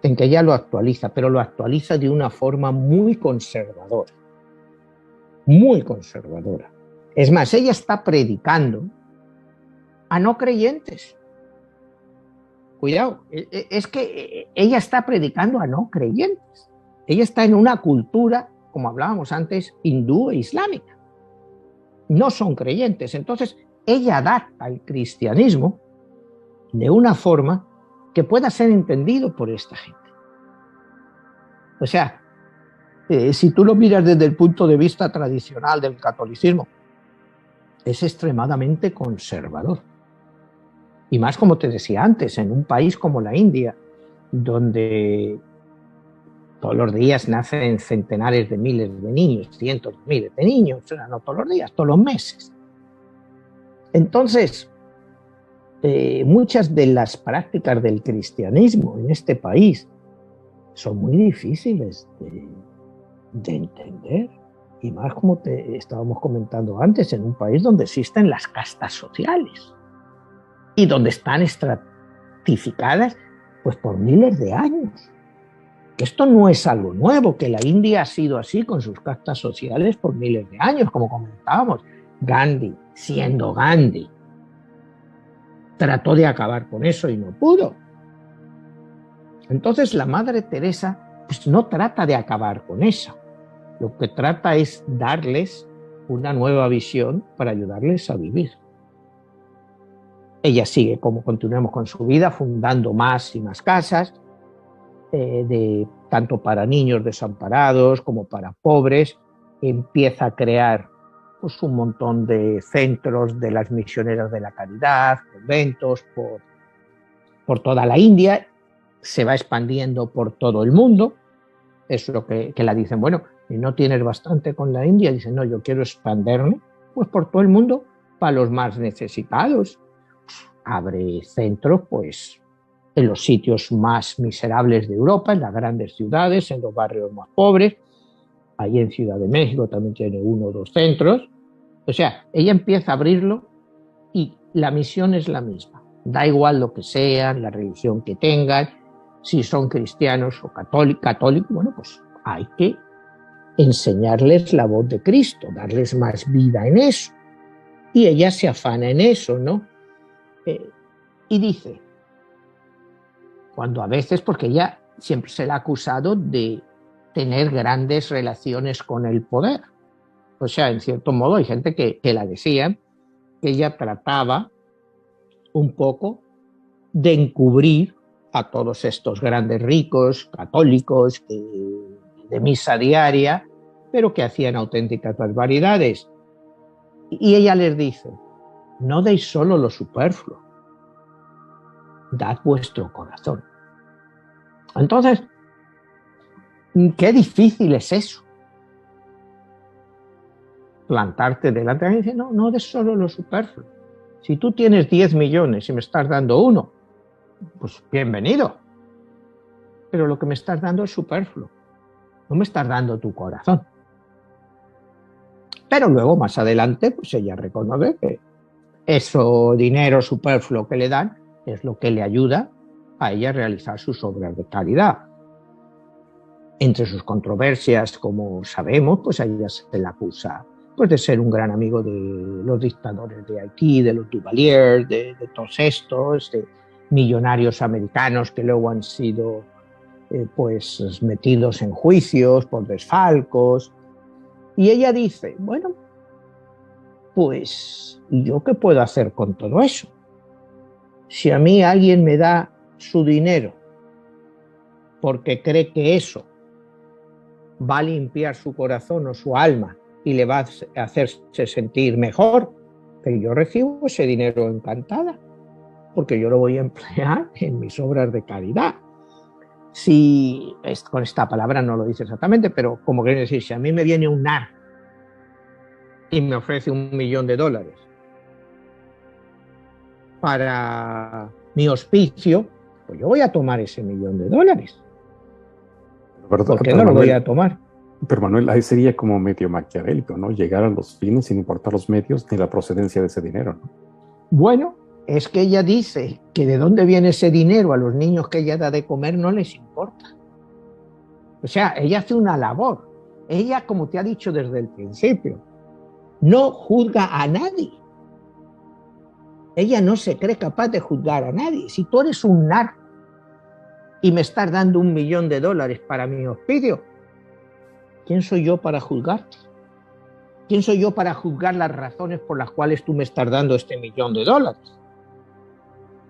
en que ella lo actualiza, pero lo actualiza de una forma muy conservadora. Muy conservadora. Es más, ella está predicando a no creyentes. Cuidado, es que ella está predicando a no creyentes. Ella está en una cultura, como hablábamos antes, hindú e islámica. No son creyentes. Entonces, ella adapta el cristianismo de una forma que pueda ser entendido por esta gente. O sea, si tú lo miras desde el punto de vista tradicional del catolicismo, es extremadamente conservador. Y más, como te decía antes, en un país como la India, donde todos los días nacen centenares de miles de niños, cientos de miles de niños, o sea, no todos los días, todos los meses. Entonces, muchas de las prácticas del cristianismo en este país son muy difíciles de entender. Y más, como te estábamos comentando antes, en un país donde existen las castas sociales y donde están estratificadas pues por miles de años. Esto no es algo nuevo, que la India ha sido así con sus castas sociales por miles de años, como comentábamos. Gandhi, siendo Gandhi, trató de acabar con eso y no pudo. Entonces la Madre Teresa pues no trata de acabar con eso. Lo que trata es darles una nueva visión para ayudarles a vivir. Ella sigue, como continuamos con su vida, fundando más y más casas, tanto para niños desamparados como para pobres. Empieza a crear pues, un montón de centros de las misioneras de la caridad, conventos por toda la India. Se va expandiendo por todo el mundo. Es lo que la dicen, bueno, ¿y no tienes bastante con la India? Dicen, no, yo quiero expanderme pues por todo el mundo para los más necesitados. Abre centros pues en los sitios más miserables de Europa, en las grandes ciudades, en los barrios más pobres. Ahí en Ciudad de México también tiene 1 o 2 centros. O sea, ella empieza a abrirlo y la misión es la misma. Da igual lo que sean, la religión que tengan, si son cristianos o católicos, bueno, pues hay que enseñarles la voz de Cristo, darles más vida en eso. Y ella se afana en eso, ¿no? Y dice, cuando a veces, porque ella siempre se la ha acusado de tener grandes relaciones con el poder. O sea, en cierto modo hay gente que la decía que ella trataba un poco de encubrir a todos estos grandes ricos, católicos, de misa diaria, pero que hacían auténticas barbaridades. Y ella les dice, no deis solo lo superfluo, dad vuestro corazón. Entonces, qué difícil es eso. Plantarte delante de alguien y decir, no des solo lo superfluo. Si tú tienes 10 millones y me estás dando 1, pues bienvenido. Pero lo que me estás dando es superfluo. No me estás dando tu corazón. Pero luego, más adelante, pues ella reconoce que eso dinero superfluo que le dan es lo que le ayuda a ella a realizar sus obras de caridad. Entre sus controversias, como sabemos, pues a ella se le acusa pues, de ser un gran amigo de los dictadores de Haití, de los Duvalier, de todos estos, de millonarios americanos que luego han sido pues metidos en juicios por desfalcos. Y ella dice, bueno, pues ¿yo qué puedo hacer con todo eso? Si a mí alguien me da su dinero porque cree que eso va a limpiar su corazón o su alma y le va a hacerse sentir mejor, que yo recibo ese dinero encantada, porque yo lo voy a emplear en mis obras de caridad. Si, con esta palabra no lo dice exactamente, pero como quiere decir, si a mí me viene un narco y me ofrece $1.000.000 para mi hospicio, pues yo voy a tomar ese $1.000.000. ¿Por qué no lo voy a tomar? Pero Manuel, ahí sería como medio maquiavélico, ¿no? Llegar a los fines sin importar los medios ni la procedencia de ese dinero, ¿no? Bueno, es que ella dice que de dónde viene ese dinero a los niños que ella da de comer no les importa. O sea, ella hace una labor. Ella, como te ha dicho desde el principio, no juzga a nadie. Ella no se cree capaz de juzgar a nadie. Si tú eres un narco y me estás dando $1.000.000 para mi hospicio, ¿quién soy yo para juzgarte? ¿Quién soy yo para juzgar las razones por las cuales tú me estás dando este $1.000.000?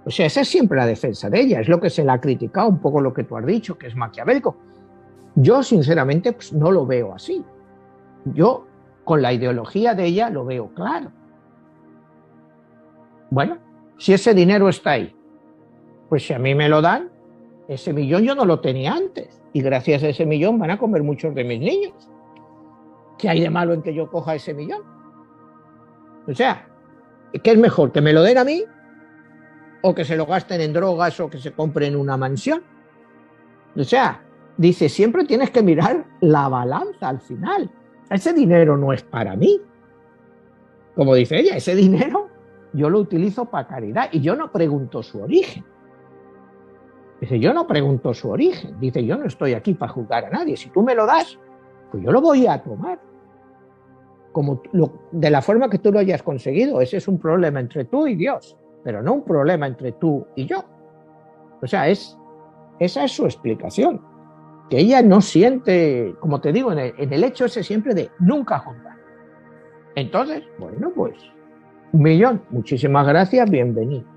O sea, esa es siempre la defensa de ella. Es lo que se le ha criticado, un poco lo que tú has dicho, que es maquiavélico. Yo, sinceramente, pues, no lo veo así. Yo, con la ideología de ella, lo veo claro. Bueno, si ese dinero está ahí, pues si a mí me lo dan, ese millón yo no lo tenía antes. Y gracias a ese millón van a comer muchos de mis niños. ¿Qué hay de malo en que yo coja ese millón? O sea, ¿qué es mejor? ¿Que me lo den a mí? ¿O que se lo gasten en drogas o que se compren una mansión? O sea, dice, siempre tienes que mirar la balanza al final. Ese dinero no es para mí. Como dice ella, ese dinero yo lo utilizo para caridad y yo no pregunto su origen. Dice, yo no pregunto su origen. Dice, yo no estoy aquí para juzgar a nadie. Si tú me lo das, pues yo lo voy a tomar. De la forma que tú lo hayas conseguido. Ese es un problema entre tú y Dios, pero no un problema entre tú y yo. O sea, esa es su explicación. Que ella no siente, como te digo, en el hecho ese siempre de nunca juzgar. Entonces, bueno, pues $1.000.000, muchísimas gracias, bienvenido.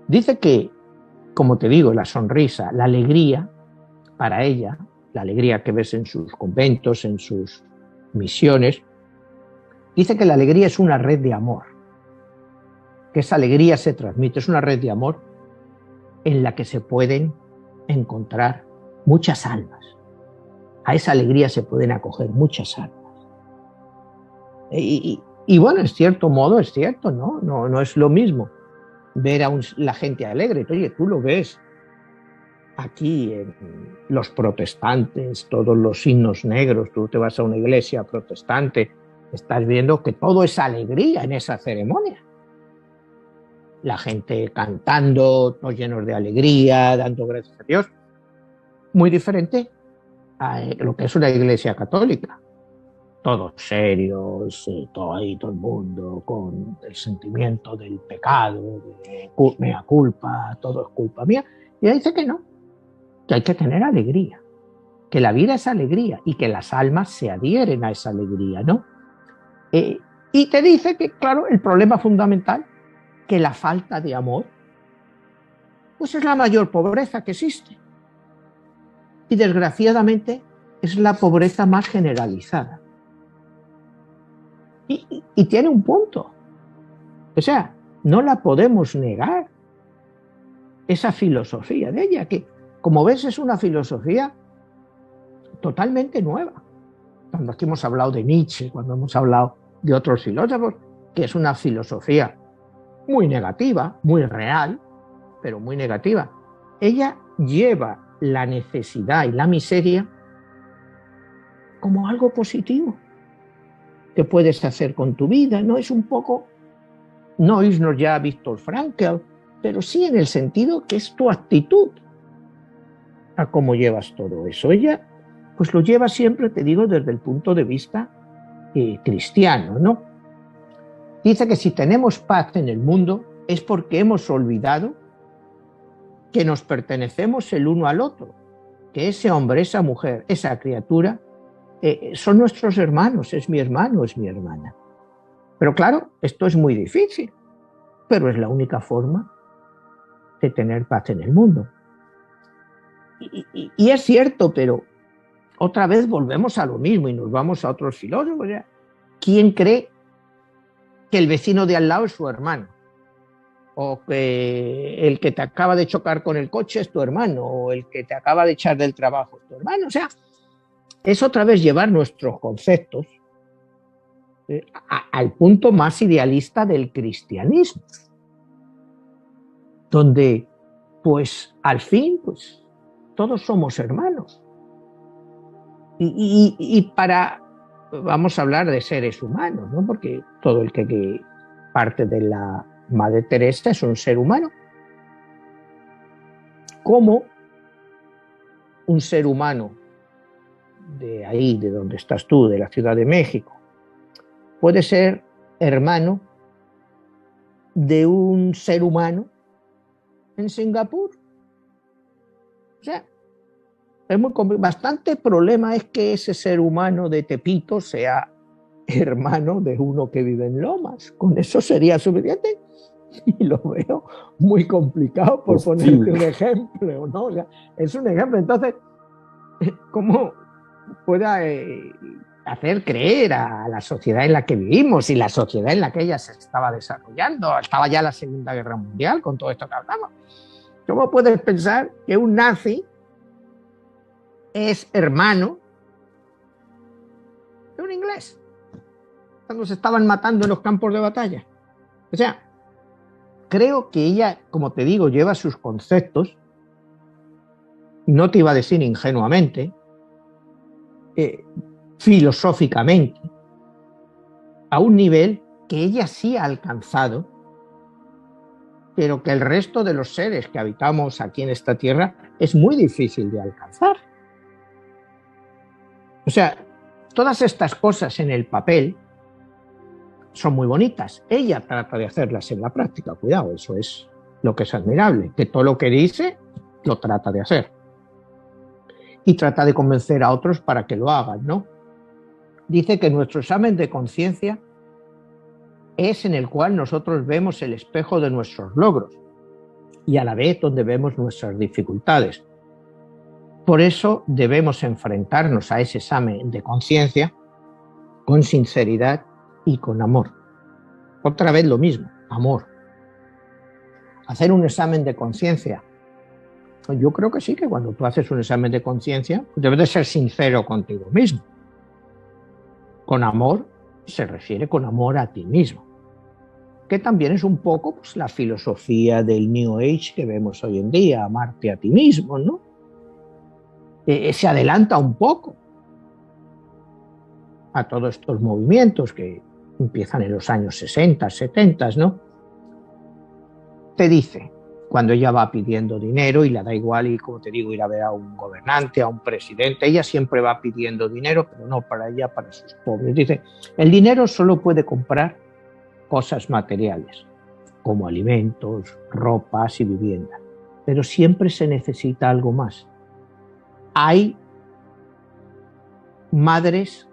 Dice que, como te digo, la sonrisa, la alegría para ella, la alegría que ves en sus conventos, en sus misiones, dice que la alegría es una red de amor, que esa alegría se transmite, es una red de amor en la que se pueden encontrar muchas almas. A esa alegría se pueden acoger muchas almas. Y bueno, en cierto modo es cierto, ¿no? No es lo mismo ver a la gente alegre. Oye, tú lo ves aquí en los protestantes, todos los signos negros, tú te vas a una iglesia protestante, estás viendo que todo es alegría en esa ceremonia. La gente cantando, todos llenos de alegría, dando gracias a Dios. Muy diferente a lo que es una iglesia católica. Todos serios, todo ahí, todo el mundo con el sentimiento del pecado, de mea culpa, todo es culpa mía. Y ella dice que no, que hay que tener alegría, que la vida es alegría y que las almas se adhieren a esa alegría, ¿no? Y te dice que, claro, el problema fundamental, que la falta de amor, pues es la mayor pobreza que existe. Y desgraciadamente es la pobreza más generalizada. Y tiene un punto. O sea, no la podemos negar. Esa filosofía de ella, que como ves es una filosofía totalmente nueva. Cuando aquí hemos hablado de Nietzsche, cuando hemos hablado de otros filósofos, que es una filosofía muy negativa, muy real, pero muy negativa. Ella lleva la necesidad y la miseria como algo positivo. ¿Qué puedes hacer con tu vida? No es un poco, no irnos ya a Viktor Frankl, pero sí en el sentido que es tu actitud a cómo llevas todo eso. Ella pues lo lleva siempre, te digo, desde el punto de vista cristiano, ¿no? Dice que si tenemos paz en el mundo es porque hemos olvidado que nos pertenecemos el uno al otro, que ese hombre, esa mujer, esa criatura son nuestros hermanos, es mi hermano, es mi hermana. Pero claro, esto es muy difícil, pero es la única forma de tener paz en el mundo. Y es cierto, pero otra vez volvemos a lo mismo y nos vamos a otros filósofos. ¿Ya? ¿Quién cree que el vecino de al lado es su hermano? O que el que te acaba de chocar con el coche es tu hermano, o el que te acaba de echar del trabajo es tu hermano. O sea, es otra vez llevar nuestros conceptos al punto más idealista del cristianismo, donde pues al fin pues todos somos hermanos. Y vamos a hablar de seres humanos, ¿no? Porque todo el que parte de la Madre Teresa es un ser humano. ¿Cómo un ser humano de ahí, de donde estás tú, de la Ciudad de México, puede ser hermano de un ser humano en Singapur? O sea, es muy bastante problema es que ese ser humano de Tepito sea hermano de uno que vive en Lomas. Con eso sería suficiente. Y lo veo muy complicado, por ponerte un ejemplo, ¿no? O sea, es un ejemplo. Entonces, ¿cómo puede hacer creer a la sociedad en la que vivimos y la sociedad en la que ella se estaba desarrollando? Estaba ya la Segunda Guerra Mundial con todo esto que hablamos. ¿Cómo puedes pensar que un nazi es hermano de un inglés cuando se estaban matando en los campos de batalla? O sea, creo que ella, como te digo, lleva sus conceptos, no te iba a decir ingenuamente, filosóficamente, a un nivel que ella sí ha alcanzado, pero que el resto de los seres que habitamos aquí en esta tierra es muy difícil de alcanzar. O sea, todas estas cosas en el papel son muy bonitas. Ella trata de hacerlas en la práctica. Cuidado, eso es lo que es admirable, que todo lo que dice lo trata de hacer. Y trata de convencer a otros para que lo hagan, ¿no? Dice que nuestro examen de conciencia es en el cual nosotros vemos el espejo de nuestros logros y a la vez donde vemos nuestras dificultades. Por eso debemos enfrentarnos a ese examen de conciencia con sinceridad y con amor. Otra vez lo mismo, amor. Hacer un examen de conciencia. Yo creo que sí, que cuando tú haces un examen de conciencia, debes de ser sincero contigo mismo. Con amor se refiere con amor a ti mismo, que también es un poco pues, la filosofía del New Age que vemos hoy en día, amarte a ti mismo, ¿no? Se adelanta un poco a todos estos movimientos que empiezan en los años 60, 70, ¿no? Te dice, cuando ella va pidiendo dinero y le da igual, y como te digo, ir a ver a un gobernante, a un presidente, ella siempre va pidiendo dinero, pero no para ella, para sus pobres. Dice, el dinero solo puede comprar cosas materiales, como alimentos, ropas y vivienda, pero siempre se necesita algo más. Hay madres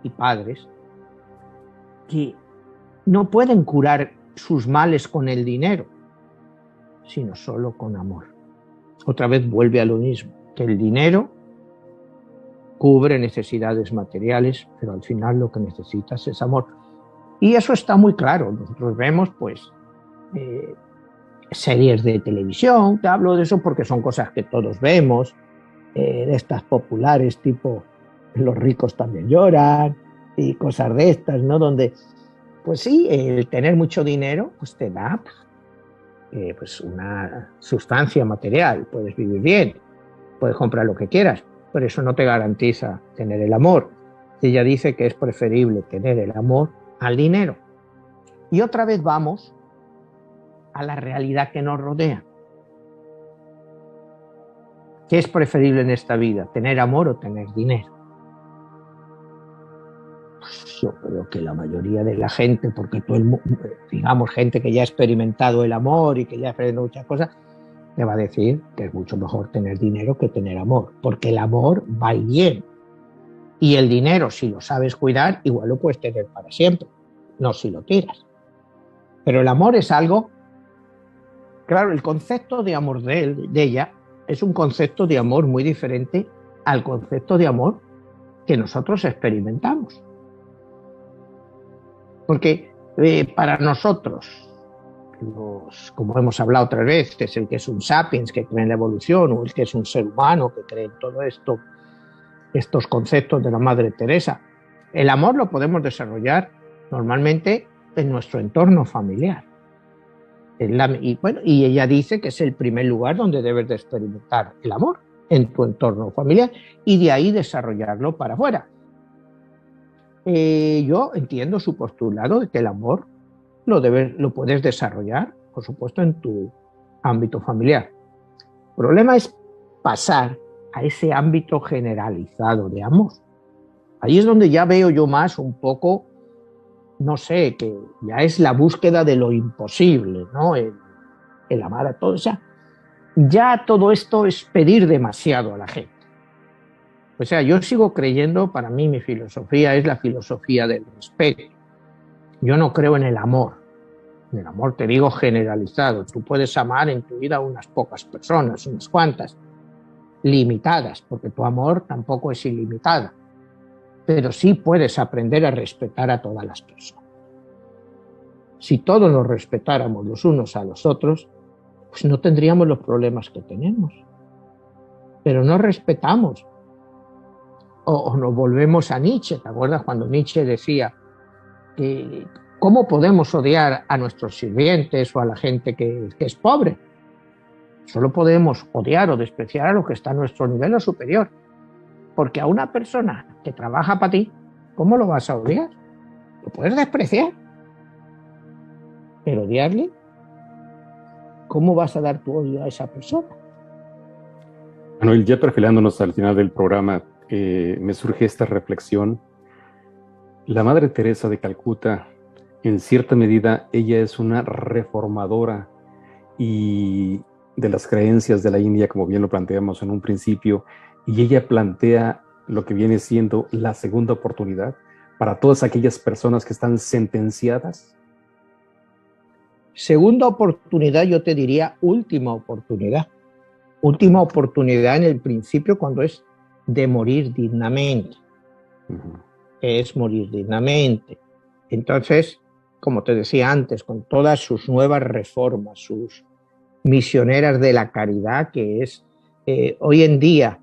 y padres que no pueden curar sus males con el dinero, sino solo con amor. Otra vez vuelve a lo mismo, que el dinero cubre necesidades materiales, pero al final lo que necesitas es amor. Y eso está muy claro. Nosotros vemos, pues, series de televisión, te hablo de eso porque son cosas que todos vemos, de estas populares tipo Los ricos también lloran y cosas de estas, ¿no? Donde, pues sí, el tener mucho dinero pues te da pues una sustancia material, puedes vivir bien, puedes comprar lo que quieras, pero eso no te garantiza tener el amor. Ella dice que es preferible tener el amor al dinero. Y otra vez vamos a la realidad que nos rodea. ¿Qué es preferible en esta vida? ¿Tener amor o tener dinero? Pues yo creo que la mayoría de la gente, porque todo el mundo, digamos, gente que ya ha experimentado el amor y que ya ha experimentado muchas cosas, te va a decir que es mucho mejor tener dinero que tener amor, porque el amor va y viene. Y el dinero, si lo sabes cuidar, igual lo puedes tener para siempre, no si lo tiras. Pero el amor es algo, claro, el concepto de amor de ella es un concepto de amor muy diferente al concepto de amor que nosotros experimentamos. Porque para nosotros, como hemos hablado otras veces, el que es un sapiens, que cree en la evolución, o el que es un ser humano, que cree en todo esto, estos conceptos de la Madre Teresa, el amor lo podemos desarrollar normalmente en nuestro entorno familiar. Y ella dice que es el primer lugar donde debes de experimentar el amor, en tu entorno familiar, y de ahí desarrollarlo para afuera. Yo entiendo su postulado de que el amor lo puedes desarrollar, por supuesto, en tu ámbito familiar. El problema es pasar a ese ámbito generalizado de amor. Ahí es donde ya veo yo más un poco, no sé, que ya es la búsqueda de lo imposible, ¿no? El amar a todos. O sea, ya todo esto es pedir demasiado a la gente. O sea, yo sigo creyendo, para mí mi filosofía es la filosofía del respeto. Yo no creo en el amor. En el amor te digo generalizado. Tú puedes amar en tu vida a unas pocas personas, unas cuantas, limitadas, porque tu amor tampoco es ilimitado. Pero sí puedes aprender a respetar a todas las personas. Si todos nos respetáramos los unos a los otros, pues no tendríamos los problemas que tenemos. Pero no respetamos. O nos volvemos a Nietzsche. ¿Te acuerdas cuando Nietzsche decía cómo podemos odiar a nuestros sirvientes o a la gente que es pobre? Solo podemos odiar o despreciar a lo que está a nuestro nivel o superior. Porque a una persona que trabaja para ti, ¿cómo lo vas a odiar? Lo puedes despreciar. Pero odiarle, ¿cómo vas a dar tu odio a esa persona? Manuel, ya perfilándonos al final del programa, me surge esta reflexión. La Madre Teresa de Calcuta, en cierta medida, ella es una reformadora y de las creencias de la India, como bien lo planteamos en un principio, y ella plantea lo que viene siendo la segunda oportunidad para todas aquellas personas que están sentenciadas. Segunda oportunidad, yo te diría última oportunidad. Última oportunidad en el principio cuando es de morir dignamente. Es morir dignamente. Entonces, como te decía antes, con todas sus nuevas reformas, sus misioneras de la caridad, que es hoy en día,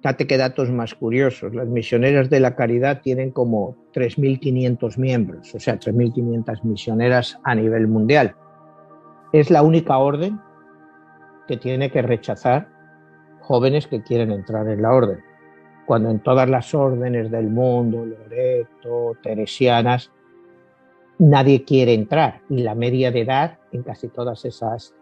fíjate qué datos más curiosos, las misioneras de la caridad tienen como 3.500 miembros, o sea, 3.500 misioneras a nivel mundial. Es la única orden que tiene que rechazar jóvenes que quieren entrar en la orden. Cuando en todas las órdenes del mundo, Loreto, teresianas, nadie quiere entrar. Y la media de edad en casi todas esas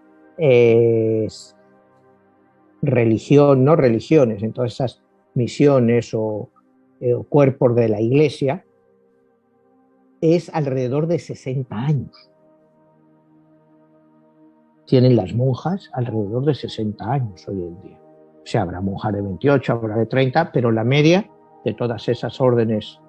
religiones, en todas esas misiones o cuerpos de la iglesia, es alrededor de 60 años. Tienen las monjas alrededor de 60 años hoy en día. O sea, habrá monjas de 28, habrá de 30, pero la media de todas esas órdenes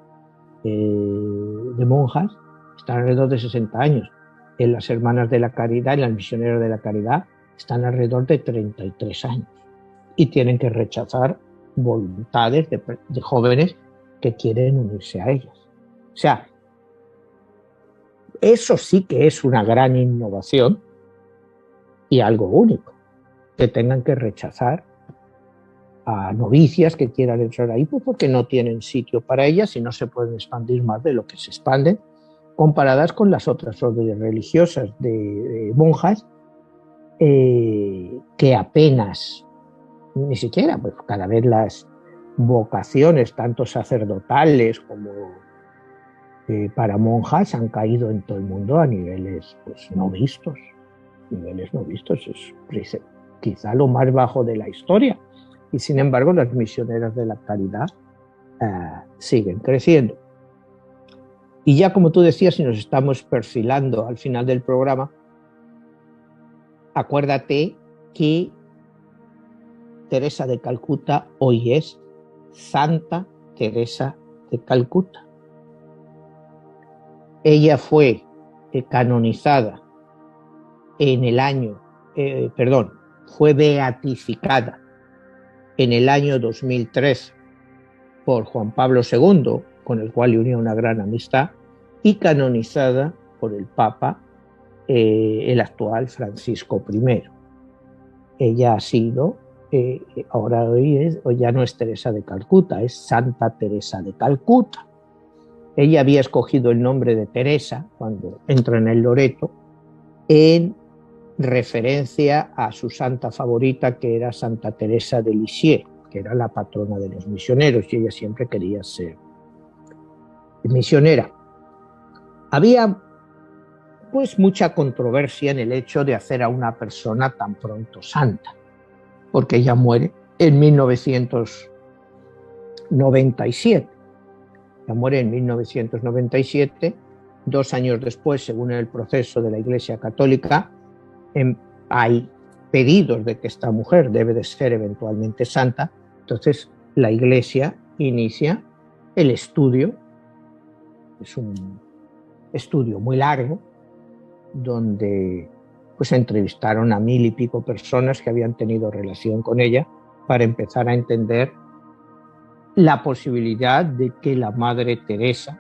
de monjas están alrededor de 60 años. En las hermanas de la caridad, en las misioneras de la caridad, están alrededor de 33 años. Y tienen que rechazar voluntades de jóvenes que quieren unirse a ellas. O sea, eso sí que es una gran innovación y algo único, que tengan que rechazar a novicias que quieran entrar ahí, pues porque no tienen sitio para ellas y no se pueden expandir más de lo que se expanden, comparadas con las otras órdenes religiosas de monjas que apenas, ni siquiera, pues cada vez vocaciones, tanto sacerdotales como para monjas, han caído en todo el mundo a niveles pues, no vistos. Niveles no vistos, es quizá lo más bajo de la historia. Y sin embargo, las misioneras de la caridad siguen creciendo. Y ya como tú decías, si nos estamos perfilando al final del programa, acuérdate que Teresa de Calcuta hoy es Santa Teresa de Calcuta. Ella fue canonizada en el año, fue beatificada en el año 2003 por Juan Pablo II, con el cual le unía una gran amistad, y canonizada por el Papa, el actual Francisco I. Ella ha sido, hoy ya no es Teresa de Calcuta, es Santa Teresa de Calcuta. Ella había escogido el nombre de Teresa cuando entra en el Loreto, en referencia a su santa favorita, que era Santa Teresa de Lisieux, que era la patrona de los misioneros, y ella siempre quería ser misionera. Había pues mucha controversia en el hecho de hacer a una persona tan pronto santa, porque ella muere en 1997. Ella muere en 1997, 2 años después, según el proceso de la Iglesia Católica, hay pedidos de que esta mujer debe de ser eventualmente santa. Entonces la Iglesia inicia el estudio, es un estudio muy largo, donde pues entrevistaron a 1000 y pico personas que habían tenido relación con ella para empezar a entender la posibilidad de que la Madre Teresa,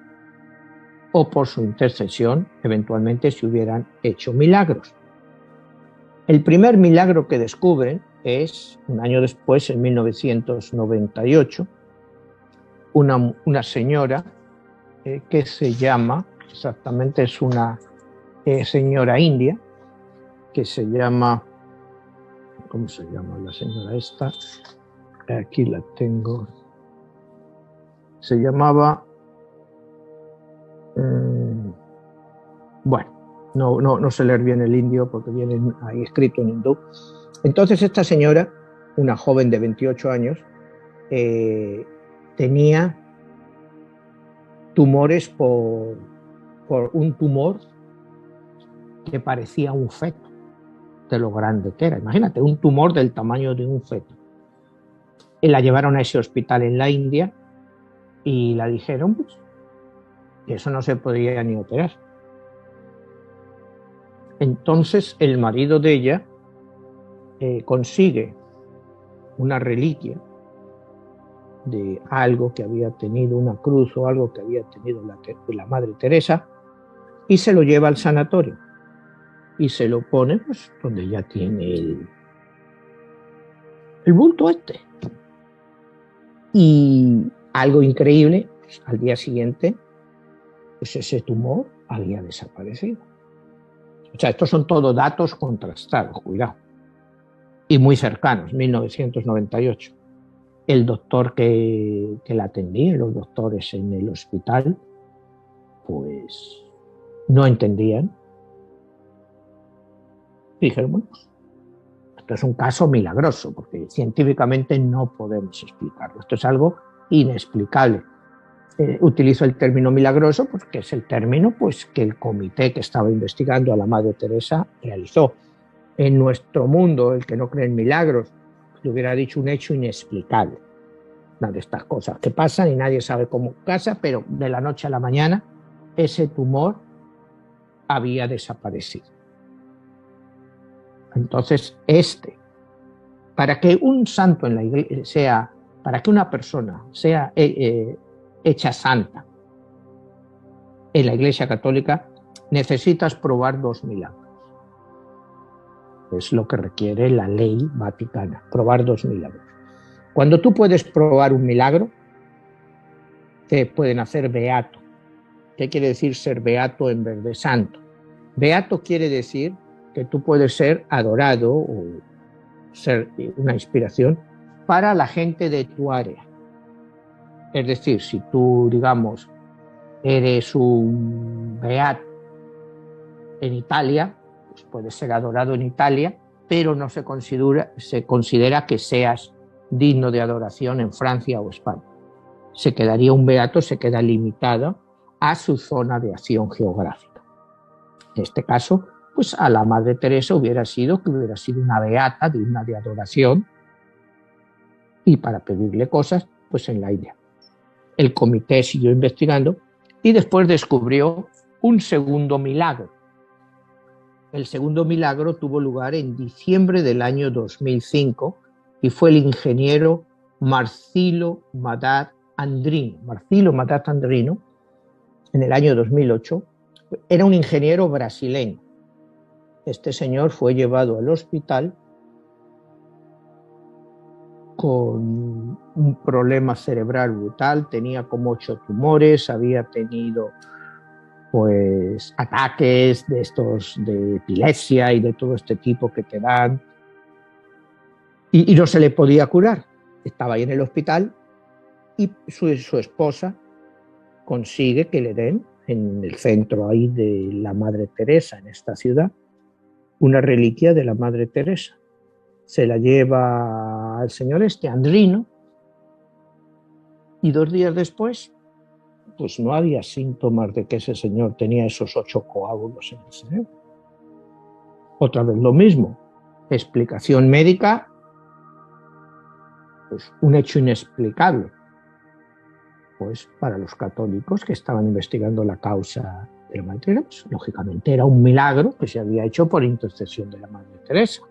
o por su intercesión, eventualmente se hubieran hecho milagros. El primer milagro que descubren es, un año después, en 1998, una señora que se llama, exactamente es una señora india, que se llama, ¿cómo se llama la señora esta? Aquí la tengo. Se llamaba, bueno, no sé leer bien el indio porque viene ahí escrito en hindú. Entonces esta señora, una joven de 28 años, tenía tumores por un tumor que parecía un feto, de lo grande que era. Imagínate, un tumor del tamaño de un feto. Y la llevaron a ese hospital en la India y la dijeron pues, que eso no se podía ni operar. Entonces el marido de ella consigue una reliquia de algo que había tenido, una cruz o algo que había tenido la Madre Teresa, y se lo lleva al sanatorio y se lo pone pues donde ya tiene el bulto este. Y algo increíble, pues, al día siguiente pues ese tumor había desaparecido. O sea, estos son todos datos contrastados, cuidado, y muy cercanos, 1998. El doctor que la atendía, los doctores en el hospital, pues no entendían. Dijeron, bueno, esto es un caso milagroso, porque científicamente no podemos explicarlo. Esto es algo inexplicable. Utilizo el término milagroso porque es el término pues, que el comité que estaba investigando a la Madre Teresa realizó. En nuestro mundo, el que no cree en milagros, le hubiera dicho un hecho inexplicable. Una de estas cosas que pasan y nadie sabe cómo pasa, pero de la noche a la mañana ese tumor había desaparecido. Entonces, para que un santo en la iglesia para que una persona sea hecha santa en la Iglesia Católica, necesitas probar 2 milagros. Es lo que requiere la ley vaticana, probar 2 milagros. Cuando tú puedes probar un milagro, te pueden hacer beato. ¿Qué quiere decir ser beato en vez de santo? Beato quiere decir que tú puedes ser adorado o ser una inspiración para la gente de tu área. Es decir, si tú, digamos, eres un beat en Italia, pues puedes ser adorado en Italia, pero no se considera que seas digno de adoración en Francia o España. Se quedaría un beato, se queda limitado a su zona de acción geográfica. En este caso, pues a la Madre Teresa hubiera sido una beata digna de adoración y para pedirle cosas, pues en la India. El comité siguió investigando y después descubrió un segundo milagro. El segundo milagro tuvo lugar en diciembre del año 2005 y fue el ingeniero Marcillo Madat Andrino. Marcillo Madat Andrino, en el año 2008, era un ingeniero brasileño. Este señor fue llevado al hospital con un problema cerebral brutal, tenía como 8 tumores, había tenido pues ataques de estos de epilepsia y de todo este tipo que te dan y no se le podía curar. Estaba ahí en el hospital y su esposa consigue que le den en el centro ahí de la Madre Teresa, en esta ciudad, una reliquia de la Madre Teresa. Se la lleva al señor Andrino y 2 días después pues no había síntomas de que ese señor tenía esos 8 coágulos en el cerebro. Otra vez lo mismo, explicación médica, pues un hecho inexplicable, pues para los católicos que estaban investigando la causa de la Madre Teresa, pues, lógicamente era un milagro que se había hecho por intercesión de la Madre Teresa.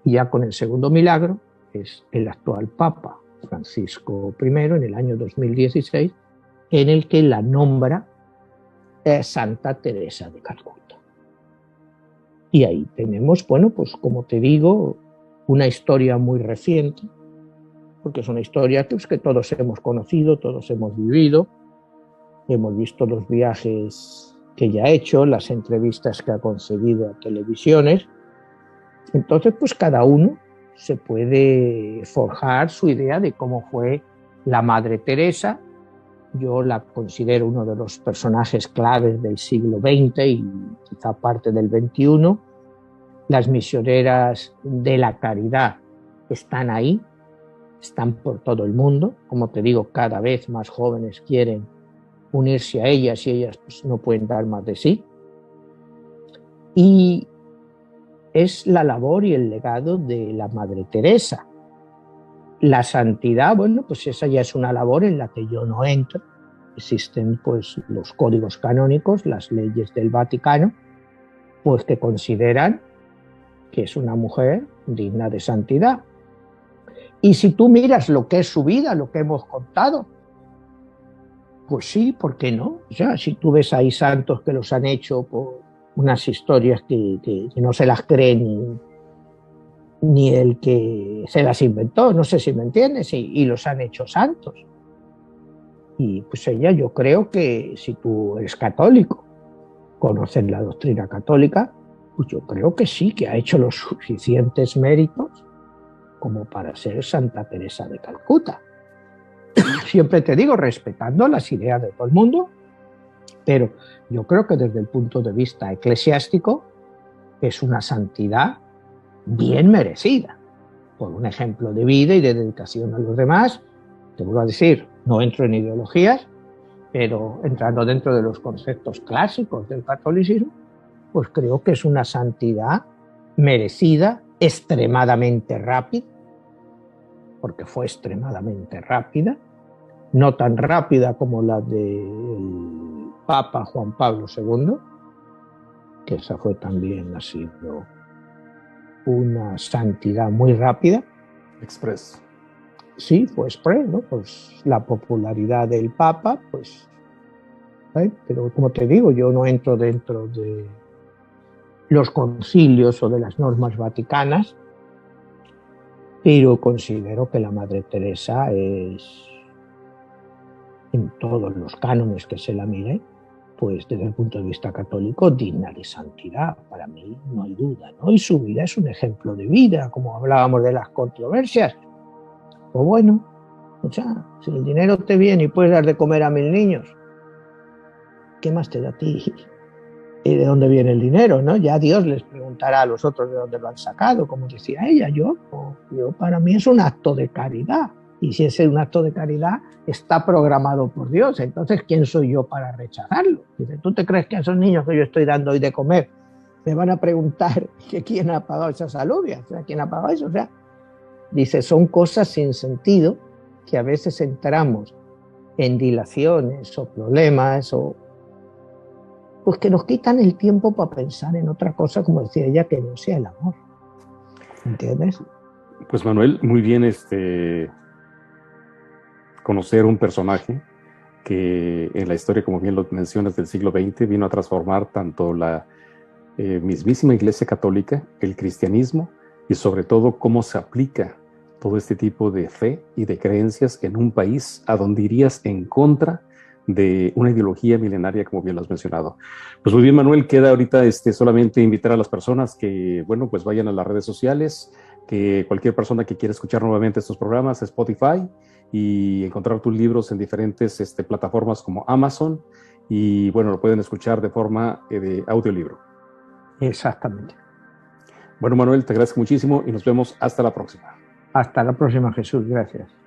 Y ya con el segundo milagro es el actual Papa Francisco I, en el año 2016, en el que la nombra Santa Teresa de Calcuta. Y ahí tenemos, bueno, pues como te digo, una historia muy reciente, porque es una historia que todos hemos conocido, todos hemos vivido, hemos visto los viajes que ella ha hecho, las entrevistas que ha concedido a televisiones. Entonces, pues cada uno se puede forjar su idea de cómo fue la Madre Teresa. Yo la considero uno de los personajes claves del siglo XX y quizá parte del XXI. Las misioneras de la caridad están ahí, están por todo el mundo. Como te digo, cada vez más jóvenes quieren unirse a ellas y ellas pues, no pueden dar más de sí. Y es la labor y el legado de la Madre Teresa. La santidad, bueno, pues esa ya es una labor en la que yo no entro. Existen pues los códigos canónicos, las leyes del Vaticano, pues que consideran que es una mujer digna de santidad. Y si tú miras lo que es su vida, lo que hemos contado, pues sí, ¿por qué no? O sea, si tú ves ahí santos que los han hecho por unas historias que no se las cree ni el que se las inventó, no sé si me entiendes, y los han hecho santos. Y pues ella, yo creo que si tú eres católico, conoces la doctrina católica, pues yo creo que sí, que ha hecho los suficientes méritos como para ser Santa Teresa de Calcuta. Siempre te digo, respetando las ideas de todo el mundo, pero yo creo que desde el punto de vista eclesiástico es una santidad bien merecida, por un ejemplo de vida y de dedicación a los demás. Te vuelvo a decir, no entro en ideologías, pero entrando dentro de los conceptos clásicos del catolicismo, pues creo que es una santidad merecida, extremadamente rápida, porque fue extremadamente rápida, no tan rápida como la del Papa Juan Pablo II, que esa fue también, ha sido una santidad muy rápida. Express. Sí, fue express, ¿no? Pues la popularidad del Papa, pues, pero como te digo, yo no entro dentro de los concilios o de las normas vaticanas, pero considero que la Madre Teresa es, en todos los cánones que se la mire, pues desde el punto de vista católico, digna de santidad. Para mí no hay duda, ¿no? Y su vida es un ejemplo de vida, como hablábamos de las controversias. Pues bueno, sea, si el dinero te viene y puedes dar de comer a 1000 niños, ¿qué más te da a ti? ¿Y de dónde viene el dinero? ¿No? Ya Dios les preguntará a los otros de dónde lo han sacado, como decía ella. Yo para mí es un acto de caridad. Y si es un acto de caridad, está programado por Dios. Entonces, ¿quién soy yo para rechazarlo? Dice, ¿tú te crees que a esos niños que yo estoy dando hoy de comer me van a preguntar que quién ha pagado esas alubias? O sea, ¿quién ha pagado eso? O sea, dice, son cosas sin sentido que a veces entramos en dilaciones o problemas o pues que nos quitan el tiempo para pensar en otra cosa, como decía ella, que no sea el amor. ¿Entiendes? Pues Manuel, muy bien conocer un personaje que en la historia, como bien lo mencionas, del siglo XX, vino a transformar tanto la mismísima Iglesia Católica, el cristianismo, y sobre todo cómo se aplica todo este tipo de fe y de creencias en un país a donde irías en contra de una ideología milenaria, como bien lo has mencionado. Pues muy bien, Manuel, queda ahorita solamente invitar a las personas que, bueno, pues vayan a las redes sociales, que cualquier persona que quiera escuchar nuevamente estos programas, Spotify, y encontrar tus libros en diferentes plataformas como Amazon, y bueno, lo pueden escuchar de forma de audiolibro. Exactamente. Bueno, Manuel, te agradezco muchísimo y nos vemos hasta la próxima. Hasta la próxima, Jesús. Gracias.